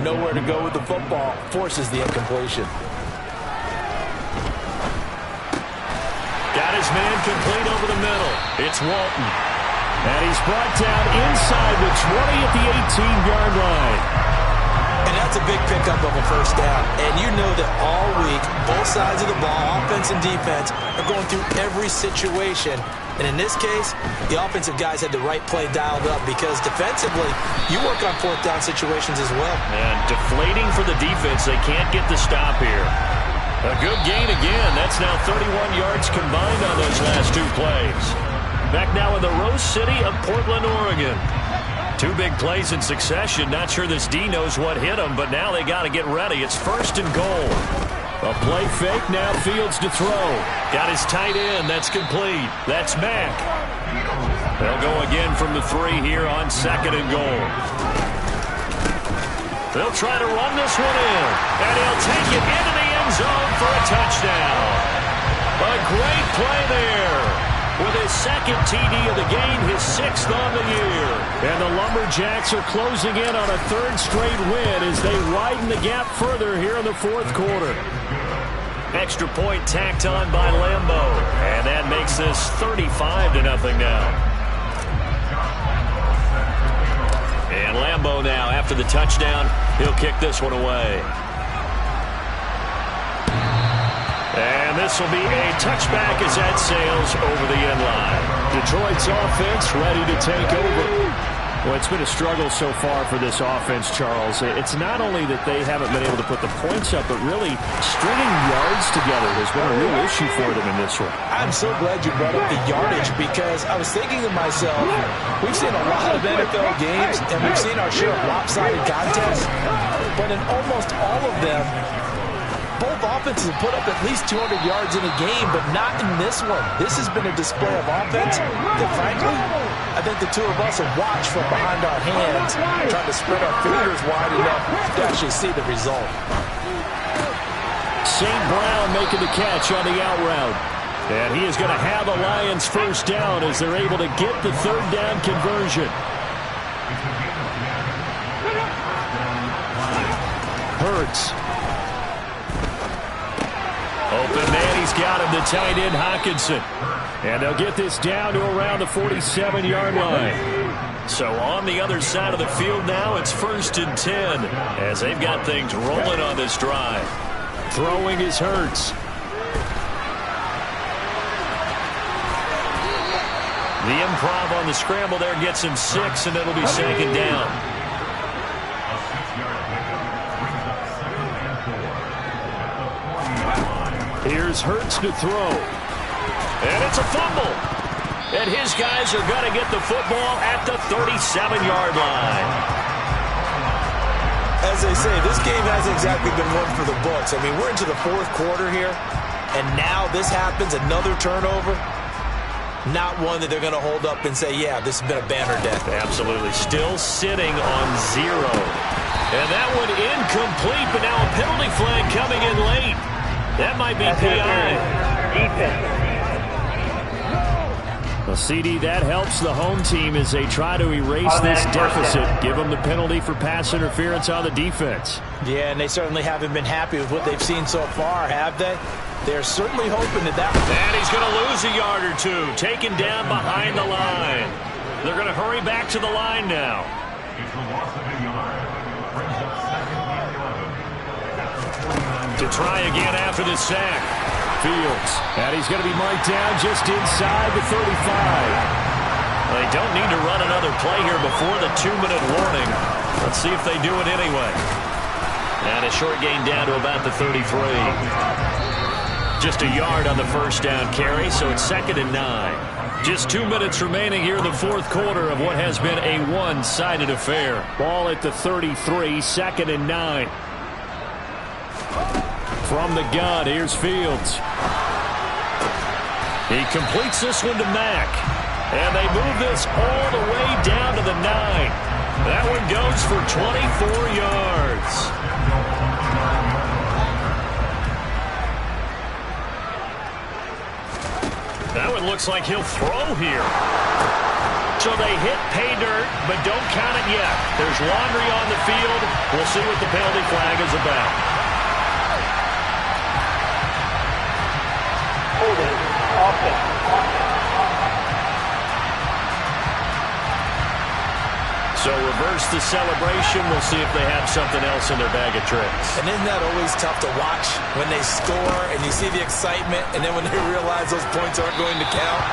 Nowhere to go with the football. Forces the incompletion. Got his man complete over the middle. It's Walton. And he's brought down inside the 20 at the 18-yard line. And that's a big pickup of a first down. And you know that all week, both sides of the ball, offense and defense, are going through every situation. And in this case, the offensive guys had the right play dialed up because defensively, you work on fourth down situations as well. And deflating for the defense. They can't get the stop here. A good gain again. That's now 31 yards combined on those last two plays. Back now in the Rose City of Portland, Oregon. Two big plays in succession. Not sure this D knows what hit him, but now they got to get ready. It's 1st and goal. A play fake, now Fields to throw. Got his tight end. That's complete. That's Mack. They'll go again from the 3 here on 2nd and goal. They'll try to run this one in. And he'll take it into the end zone for a touchdown. A great play there. With his 2nd TD of the game, his 6th on the year. And the Lumberjacks are closing in on a 3rd straight win as they widen the gap further here in the 4th quarter. Extra point tacked on by Lambo. And that makes this 35-0 now. And Lambo now, after the touchdown, he'll kick this one away. And this will be a touchback as that sails over the end line. Detroit's offense ready to take over. Well, it's been a struggle so far for this offense, Charles. It's not only that they haven't been able to put the points up, but really stringing yards together has been a real issue for them in this one. I'm so glad you brought up the yardage because I was thinking to myself, we've seen a lot of NFL games and we've seen our share of lopsided contests, but in almost all of them, both offenses have put up at least 200 yards in a game, but not in this one. This has been a display of offense that, frankly, I think the two of us have watched from behind our hands, trying to spread our fingers wide enough to actually see the result. St. Brown making the catch on the out route. And he is going to have a Lions first down as they're able to get the 3rd down conversion. Hurts. Open man, he's got him, the tight end, Hockenson. And they'll get this down to around the 47-yard line. So on the other side of the field now, it's 1st and 10 as they've got things rolling on this drive. Throwing is Hurts. The improv on the scramble there gets him 6, and it'll be 2nd down. Here's Hurts to throw. And it's a fumble. And his guys are going to get the football at the 37-yard line. As they say, this game hasn't exactly been one for the books. I mean, we're into the 4th quarter here, and now this happens, another turnover. Not one that they're going to hold up and say, yeah, this has been a banner day. Absolutely. Still sitting on 0. And that one incomplete, but now a penalty flag coming in late. That might be PI. Well, CD, that helps the home team as they try to erase this deficit. Give them the penalty for pass interference on the defense. Yeah, and they certainly haven't been happy with what they've seen so far, have they? They're certainly hoping that And he's going to lose a yard or two. Taken down behind the line. They're going to hurry back to the line now. To try again after the sack. Fields. And he's going to be marked down just inside the 35. They don't need to run another play here before the 2-minute warning. Let's see if they do it anyway. And a short gain down to about the 33. Just a yard on the first down carry, so it's 2nd and 9. Just 2 minutes remaining here in the 4th quarter of what has been a one-sided affair. Ball at the 33, 2nd and 9. From the gun, here's Fields. He completes this one to Mack. And they move this all the way down to the 9. That one goes for 24 yards. That one looks like he'll throw here. So they hit pay dirt, but don't count it yet. There's laundry on the field. We'll see what the penalty flag is about. Holding offense. So reverse the celebration. We'll see if they have something else in their bag of tricks. And isn't that always tough to watch when they score and you see the excitement, and then when they realize those points aren't going to count?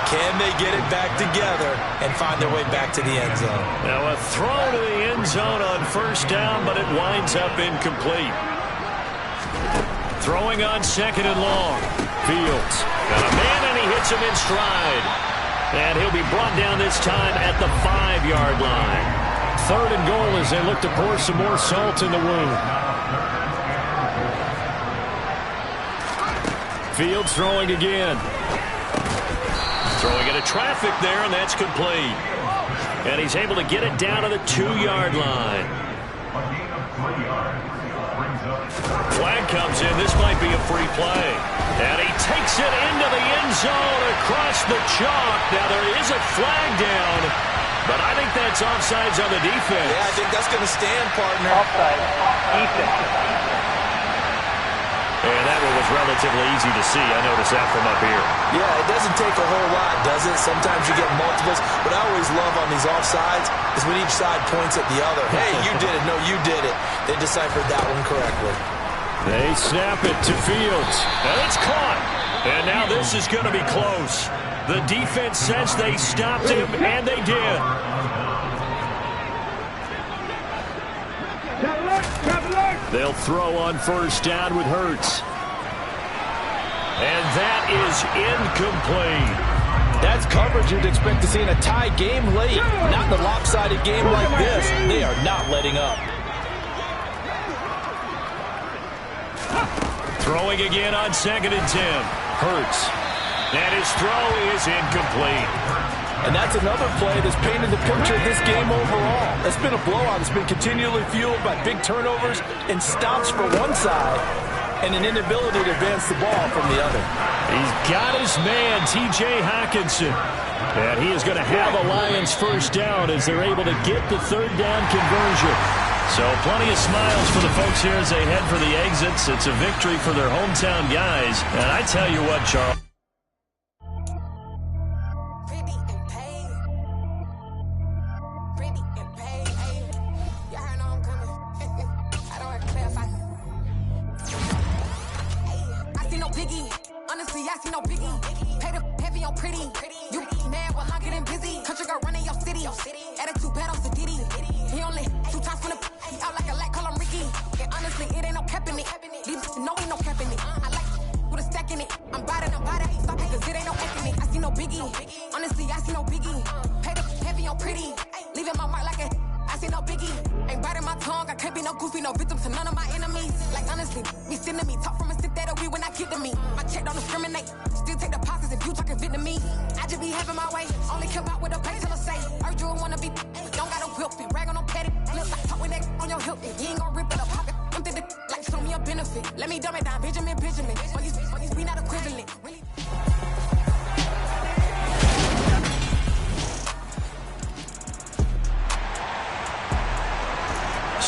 Can they get it back together and find their way back to the end zone? Now a throw to the end zone on first down, but it winds up incomplete. Throwing on second and long. Fields got a man, and he hits him in stride. And he'll be brought down this time at the 5-yard line. Third and goal as they look to pour some more salt in the wound. Fields throwing again. Throwing into traffic there, and that's complete. And he's able to get it down to the 2-yard line. Flag comes in. This might be a free play. And he takes it into the end zone across the chalk. Now, there is a flag down, but I think that's offsides on the defense. Yeah, I think that's going to stand, partner. Offside. Defense. And that one was relatively easy to see. I noticed that from up here. Yeah, it doesn't take a whole lot, does it? Sometimes you get multiples. What I always love on these offsides is when each side points at the other. Hey, you did it. No, you did it. They deciphered that one correctly. They snap it to Fields. And it's caught. And now this is going to be close. The defense says they stopped him, and they did. They'll throw on first down with Hurts. And that is incomplete. That's coverage you'd expect to see in a tie game late. Not in a lopsided game like this. They are not letting up. Throwing again on second and 10. Hurts. And his throw is incomplete. And that's another play that's painted the picture of this game overall. It's been a blowout. It's been continually fueled by big turnovers and stops for one side and an inability to advance the ball from the other. He's got his man, T.J. Hockenson. And he is going to have a Lions first down as they're able to get the third down conversion. So plenty of smiles for the folks here as they head for the exits. It's a victory for their hometown guys. And I tell you what, Charles.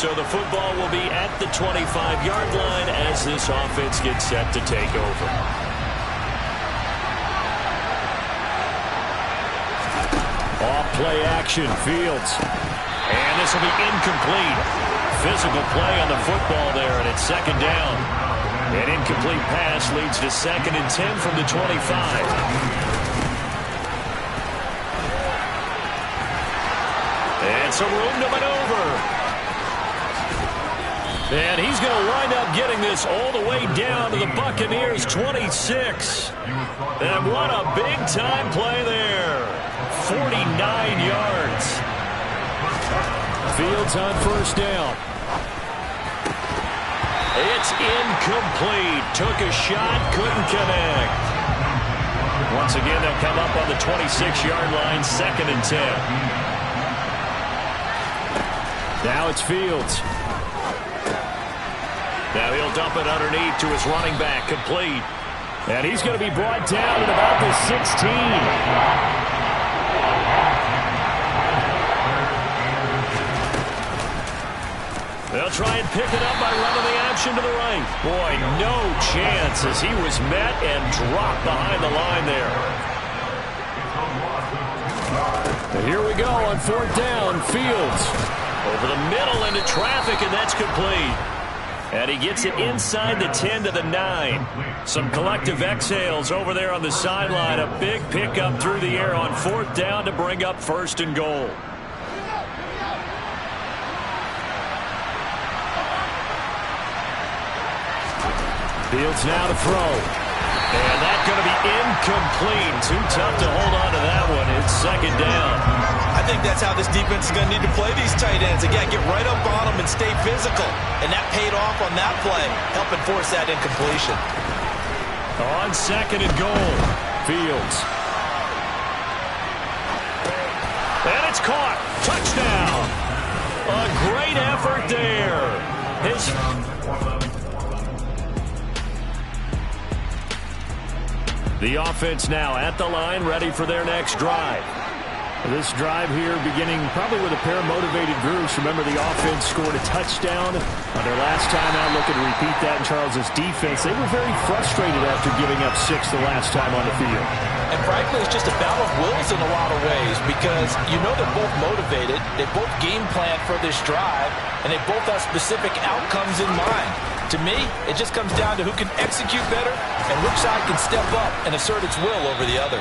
So the football will be at the 25-yard line as this offense gets set to take over. Off play action, Fields. And this will be incomplete. Physical play on the football there, and it's second down. An incomplete pass leads to second and 10 from the 25. And some room to maneuver. And he's going to wind up getting this all the way down to the Buccaneers' 26. And what a big-time play there. 49 yards. Fields on first down. It's incomplete. Took a shot, couldn't connect. Once again, they'll come up on the 26-yard line, second and 10. Now it's Fields. Now he'll dump it underneath to his running back, complete. And he's going to be brought down at about the 16. They'll try and pick it up by running the option to the right. Boy, no chance as he was met and dropped behind the line there. And here we go on 4th down. Fields over the middle into traffic, and that's complete. And he gets it inside the 10 to the 9. Some collective exhales over there on the sideline. A big pickup through the air on 4th down to bring up 1st and goal. Fields now to throw. And that's going to be incomplete. Too tough to hold on to that one. It's 2nd down. I think that's how this defense is going to need to play these tight ends. Again, get right up on them and stay physical. And that paid off on that play, helping force that incompletion. On 2nd and goal, Fields. And it's caught. Touchdown. A great effort there. The offense now at the line, ready for their next drive. This drive here beginning probably with a pair of motivated groups. Remember, the offense scored a touchdown on their last time out. Looking to repeat that in Charles's defense. They were very frustrated after giving up 6 the last time on the field. And frankly, it's just a battle of wills in a lot of ways because you know they're both motivated. They both game plan for this drive, and they both have specific outcomes in mind. To me, it just comes down to who can execute better and which side can step up and assert its will over the other.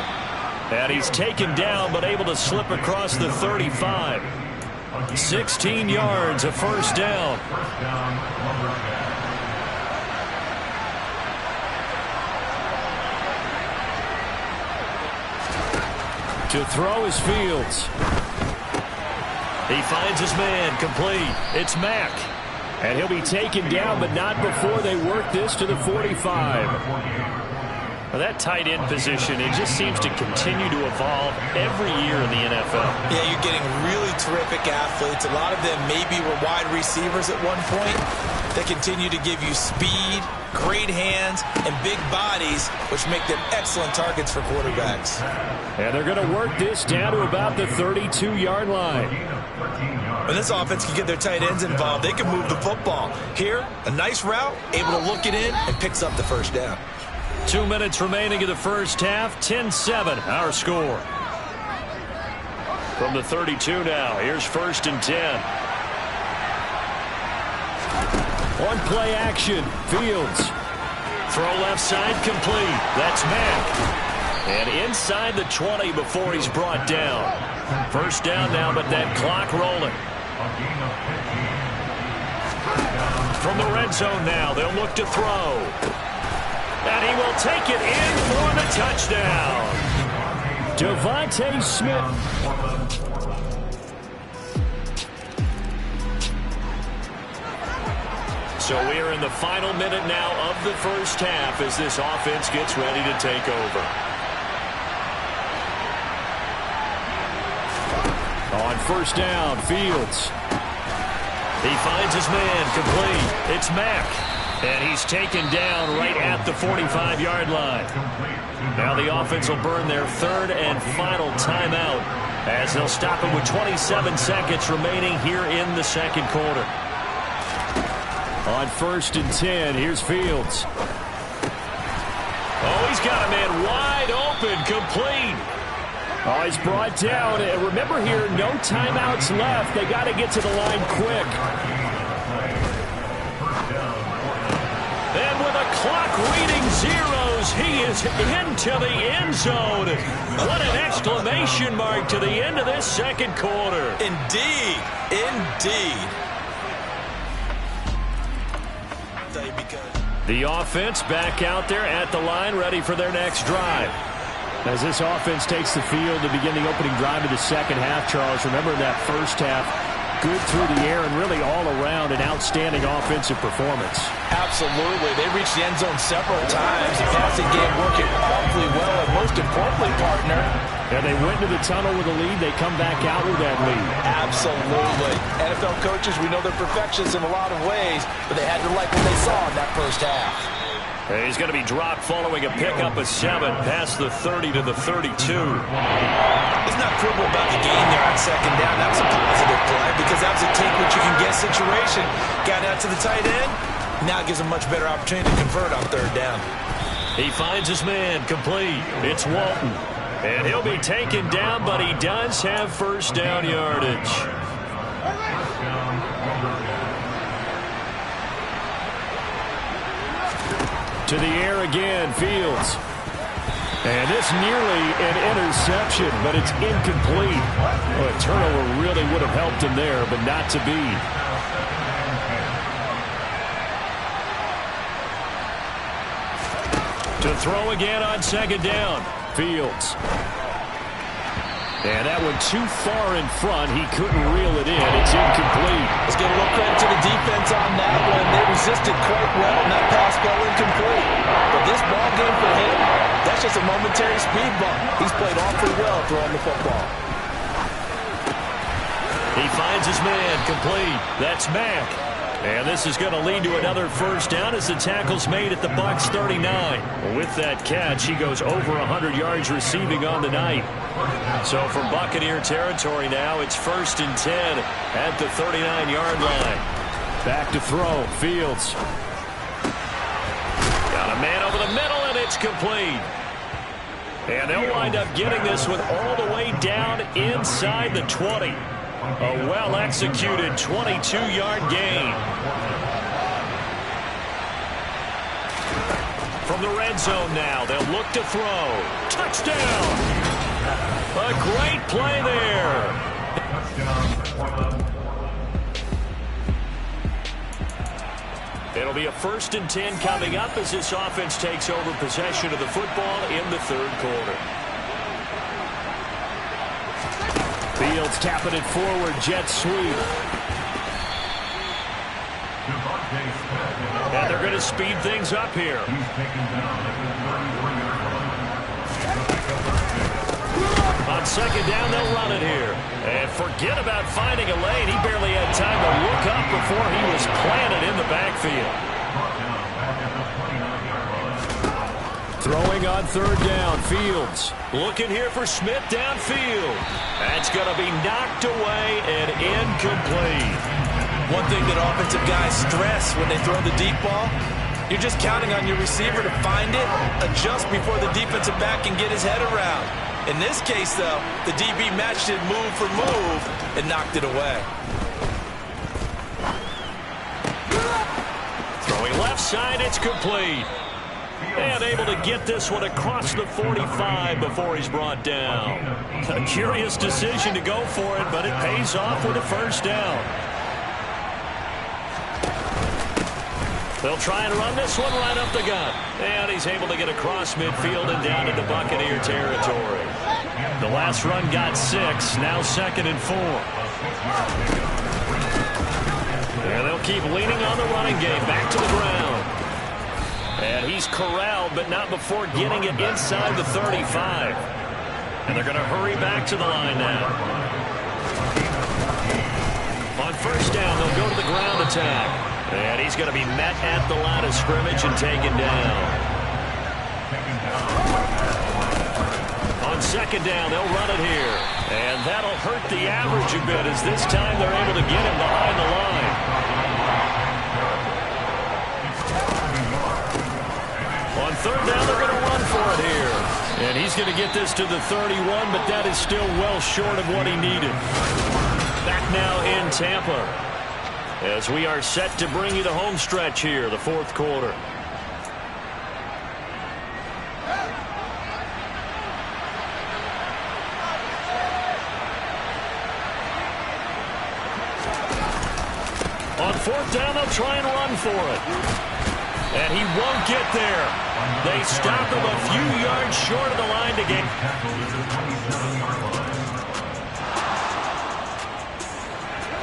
And he's taken down but able to slip across the 35. 16 yards, a 1st down. To throw is Fields. He finds his man, complete. It's Mack. And he'll be taken down, but not before they work this to the 45. Well, that tight end position, it just seems to continue to evolve every year in the NFL. Yeah, you're getting really terrific athletes. A lot of them maybe were wide receivers at one point. They continue to give you speed, great hands, and big bodies, which make them excellent targets for quarterbacks. And they're going to work this down to about the 32-yard line. When this offense can get their tight ends involved, they can move the football. Here, a nice route, able to look it in, and picks up the 1st down. 2 minutes remaining in the first half. 10-7, our score. From the 32 now, here's 1st and 10. On play action, Fields. Throw left side complete. That's Mack. And inside the 20 before he's brought down. 1st down now, but that clock rolling. From the red zone now, they'll look to throw. And he will take it in for the touchdown. Devontae Smith. So we are in the final minute now of the first half as this offense gets ready to take over. On 1st down, Fields. He finds his man, complete. It's Mack. And he's taken down right at the 45-yard line. Now the offense will burn their 3rd and final timeout as they'll stop it with 27 seconds remaining here in the 2nd quarter. On 1st and 10, here's Fields. Oh, he's got a man wide open, complete. Oh, he's brought down. And remember here, no timeouts left. They got to get to the line quick. And with a clock reading zeros, he is into the end zone. What an exclamation mark to the end of this 2nd quarter. Indeed. Indeed. The offense back out there at the line, ready for their next drive. As this offense takes the field to begin the opening drive of the 2nd half, Charles, remember that 1st half, good through the air and really all around an outstanding offensive performance. Absolutely. They reached the end zone several times. The passing game working awfully well, and most importantly, partner. Yeah, they went to the tunnel with a lead. They come back out with that lead. Absolutely. NFL coaches, we know they're perfectionists in a lot of ways, but they had to like what they saw in that 1st half. And he's going to be dropped following a pickup of 7 past the 30 to the 32. He's not crippled about the gain there on second down. That was a positive play because that was a take-what-you-can-get situation. Got out to the tight end. Now gives him much better opportunity to convert on third down. He finds his man complete. It's Walton. And he'll be taken down, but he does have first down yardage. To the air again, Fields. And this nearly an interception, but it's incomplete. Well, a turnover really would have helped him there, but not to be. To throw again on second down, Fields. And that one too far in front. He couldn't reel it in. It's incomplete. Let's give a little credit to the defense on that one. They resisted quite well, and that pass fell incomplete. But this ball game for him, that's just a momentary speed bump. He's played awfully well throwing the football. He finds his man complete. That's Mack. And this is going to lead to another first down as the tackle's made at the Bucs 39. With that catch, he goes over 100 yards receiving on the night. So for Buccaneer territory now, it's 1st and 10 at the 39-yard line. Back to throw, Fields. Got a man over the middle, and it's complete. And they'll wind up getting this one all the way down inside the 20. A well-executed 22-yard gain. From the red zone now, they'll look to throw. Touchdown! A great play there. It'll be a 1st and 10 coming up as this offense takes over possession of the football in the 3rd quarter. Fields tapping it forward, jet sweep. And they're going to speed things up here. On second down, they'll run it here. And forget about finding a lane. He barely had time to look up before he was planted in the backfield. Throwing on 3rd down, Fields. Looking here for Smith downfield. That's going to be knocked away and incomplete. One thing that offensive guys stress when they throw the deep ball, you're just counting on your receiver to find it, adjust before the defensive back can get his head around. In this case, though, the DB matched it move for move and knocked it away. Throwing left side, it's complete. And able to get this one across the 45 before he's brought down. A curious decision to go for it, but it pays off with a first down. They'll try and run this one right up the gut. And he's able to get across midfield and down into Buccaneer territory. The last run got 6, now 2nd and 4. And they'll keep leaning on the running game, back to the ground. And he's corralled, but not before getting it inside the 35. And they're going to hurry back to the line now. On first down, they'll go to the ground attack. And he's going to be met at the line of scrimmage and taken down. On second down, they'll run it here. And that'll hurt the average a bit as this time they're able to get him behind the line. On third down, they're going to run for it here. And he's going to get this to the 31, but that is still well short of what he needed. Back now in Tampa as we are set to bring you the home stretch here, the 4th quarter. On 4th down, they'll try and run for it. And he won't get there. They stop him a few yards short of the line to get.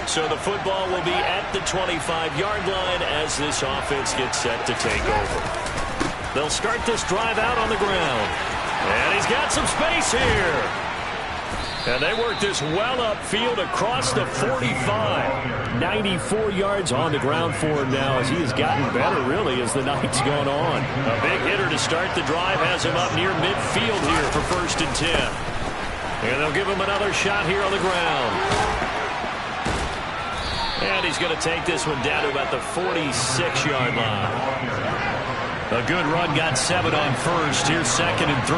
So the football will be at the 25-yard line as this offense gets set to take over. They'll start this drive out on the ground. And he's got some space here. And they work this well upfield across the 45. 94 yards on the ground for him now as he has gotten better, really, as the night's gone on. A big hitter to start the drive has him up near midfield here for 1st and 10. And they'll give him another shot here on the ground. And he's going to take this one down to about the 46-yard line. A good run got 7 on 1st. Here's 2nd and 3.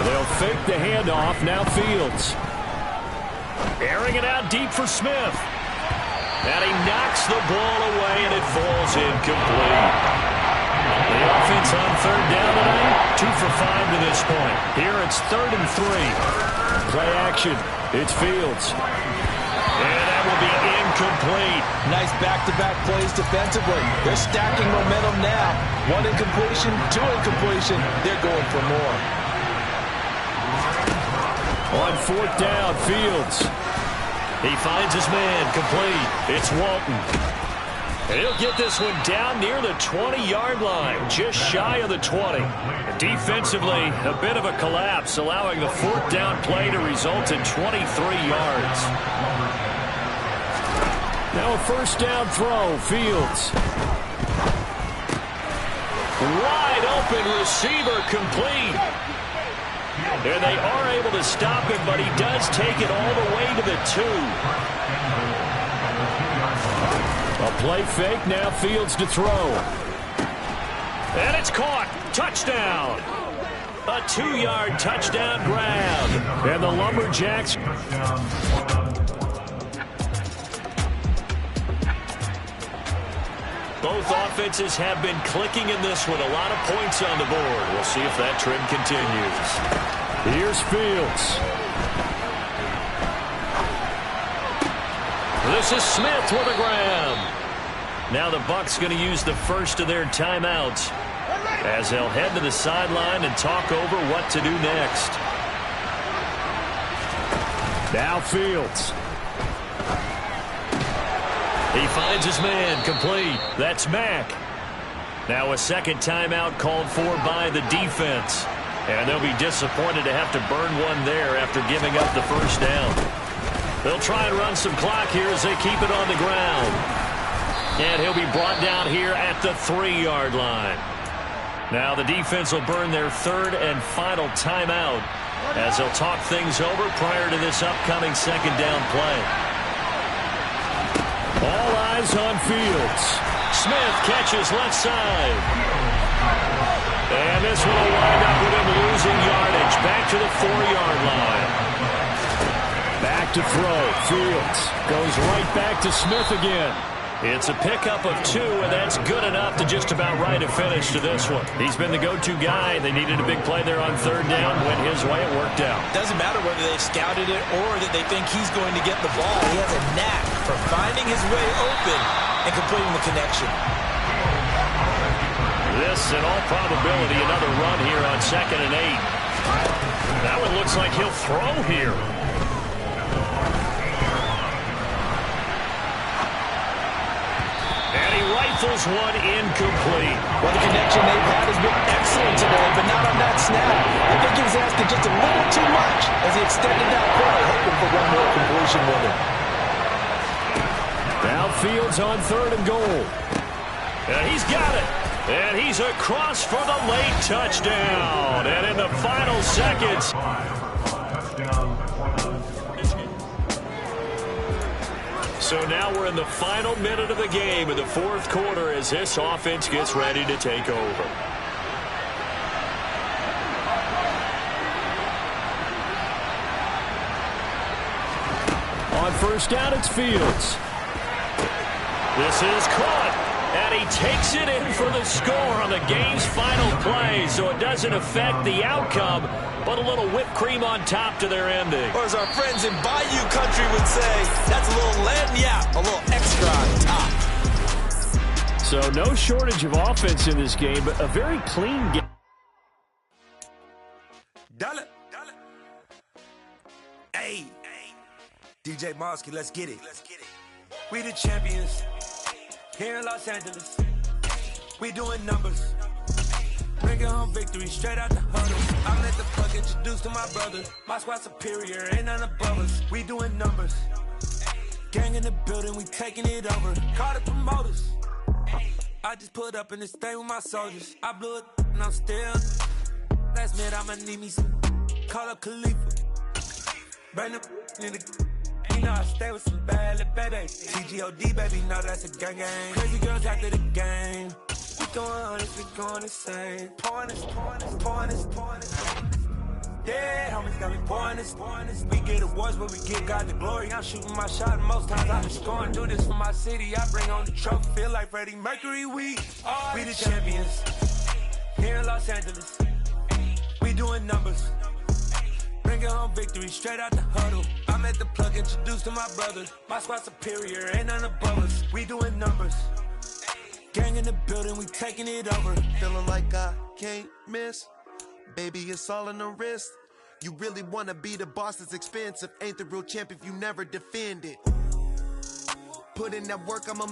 They'll fake the handoff. Now Fields. Airing it out deep for Smith. And he knocks the ball away, and it falls incomplete. The offense on 3rd down tonight, 2 for 5 to this point. Here it's 3rd and 3. Play action. It's Fields. And that will be incomplete. Nice back-to-back plays defensively. They're stacking momentum now. 1 incompletion, 2 incompletion. They're going for more. On 4th down, Fields. He finds his man, complete. It's Walton. And he'll get this one down near the 20-yard line, just shy of the 20. Defensively, a bit of a collapse, allowing the 4th down play to result in 23 yards. Now a 1st down throw, Fields. Wide open receiver, complete. And they are able to stop him, but he does take it all the way to the 2. A play fake, now Fields to throw. And it's caught. Touchdown. A 2-yard touchdown grab. And the Lumberjacks. Both offenses have been clicking in this one. A lot of points on the board. We'll see if that trend continues. Here's Fields. This is Smith with a grab. Now the Bucs going to use the first of their timeouts as they'll head to the sideline and talk over what to do next. Now Fields. He finds his man, complete. That's Mack. Now a 2nd timeout called for by the defense. And they'll be disappointed to have to burn one there after giving up the 1st down. They'll try and run some clock here as they keep it on the ground. And he'll be brought down here at the 3-yard line. Now the defense will burn their 3rd and final timeout as they'll talk things over prior to this upcoming 2nd down play. All eyes on Fields. Smith catches left side. And this one will wind up with him losing yardage. Back to the 4-yard line. Back to throw. Fields goes right back to Smith again. It's a pickup of 2, and that's good enough to just about write a finish to this one. He's been the go-to guy. They needed a big play there on 3rd down. Went his way. It worked out. Doesn't matter whether they've scouted it or that they think he's going to get the ball. He has a knack for finding his way open and completing the connection. This, in all probability, another run here on 2nd and 8. That one looks like he'll throw here. And he rifles one incomplete. Well, the connection they've had has been excellent today, but not on that snap. I think he was asking just a little too much as he extended that play, hoping for one more completion with it. Now Fields on 3rd and goal. And he's got it. And he's across for the late touchdown. And in the final seconds. So now we're in the final minute of the game in the 4th quarter as this offense gets ready to take over. On 1st down, it's Fields. This is caught. And he takes it in for the score on the game's final play, so it doesn't affect the outcome, but a little whipped cream on top to their ending. Or as our friends in Bayou Country would say, that's a little lagniappe, a little extra on top. So no shortage of offense in this game, but a very clean game. Dollar. Hey, DJ Mosky, let's get it. We the champions. Here in Los Angeles, we doing numbers. Bringing home victory straight out the huddle. I'm at the plug, introduced to my brother. My squad superior, ain't none above us. We doing numbers. Gang in the building, we taking it over. Call the promoters. I just put up in this thing with my soldiers. I blew it and I'm still. Last minute I'ma need me some. Call up Khalifa. Bring them in the. You know I stay with some bad little baby. TGOD baby, know that's a gang gang. Crazy girls after the game. We going honest, we going insane. Pouring this. Yeah, homies got me pouring this. We get awards, but we give God the glory. I'm shooting my shot, and most times I just go and do this for my city. I bring on the trophy, feel like Freddie Mercury. We the champions here in Los Angeles. We doing numbers. Bringing home victory straight out the huddle. I'm at the plug, introduced to my brother. My squad superior, ain't none above us. We doing numbers. Gang in the building, we taking it over. Feeling like I can't miss. Baby, it's all in the wrist. You really wanna be the boss, it's expensive. Ain't the real champ if you never defend it. Put in that work, I'm a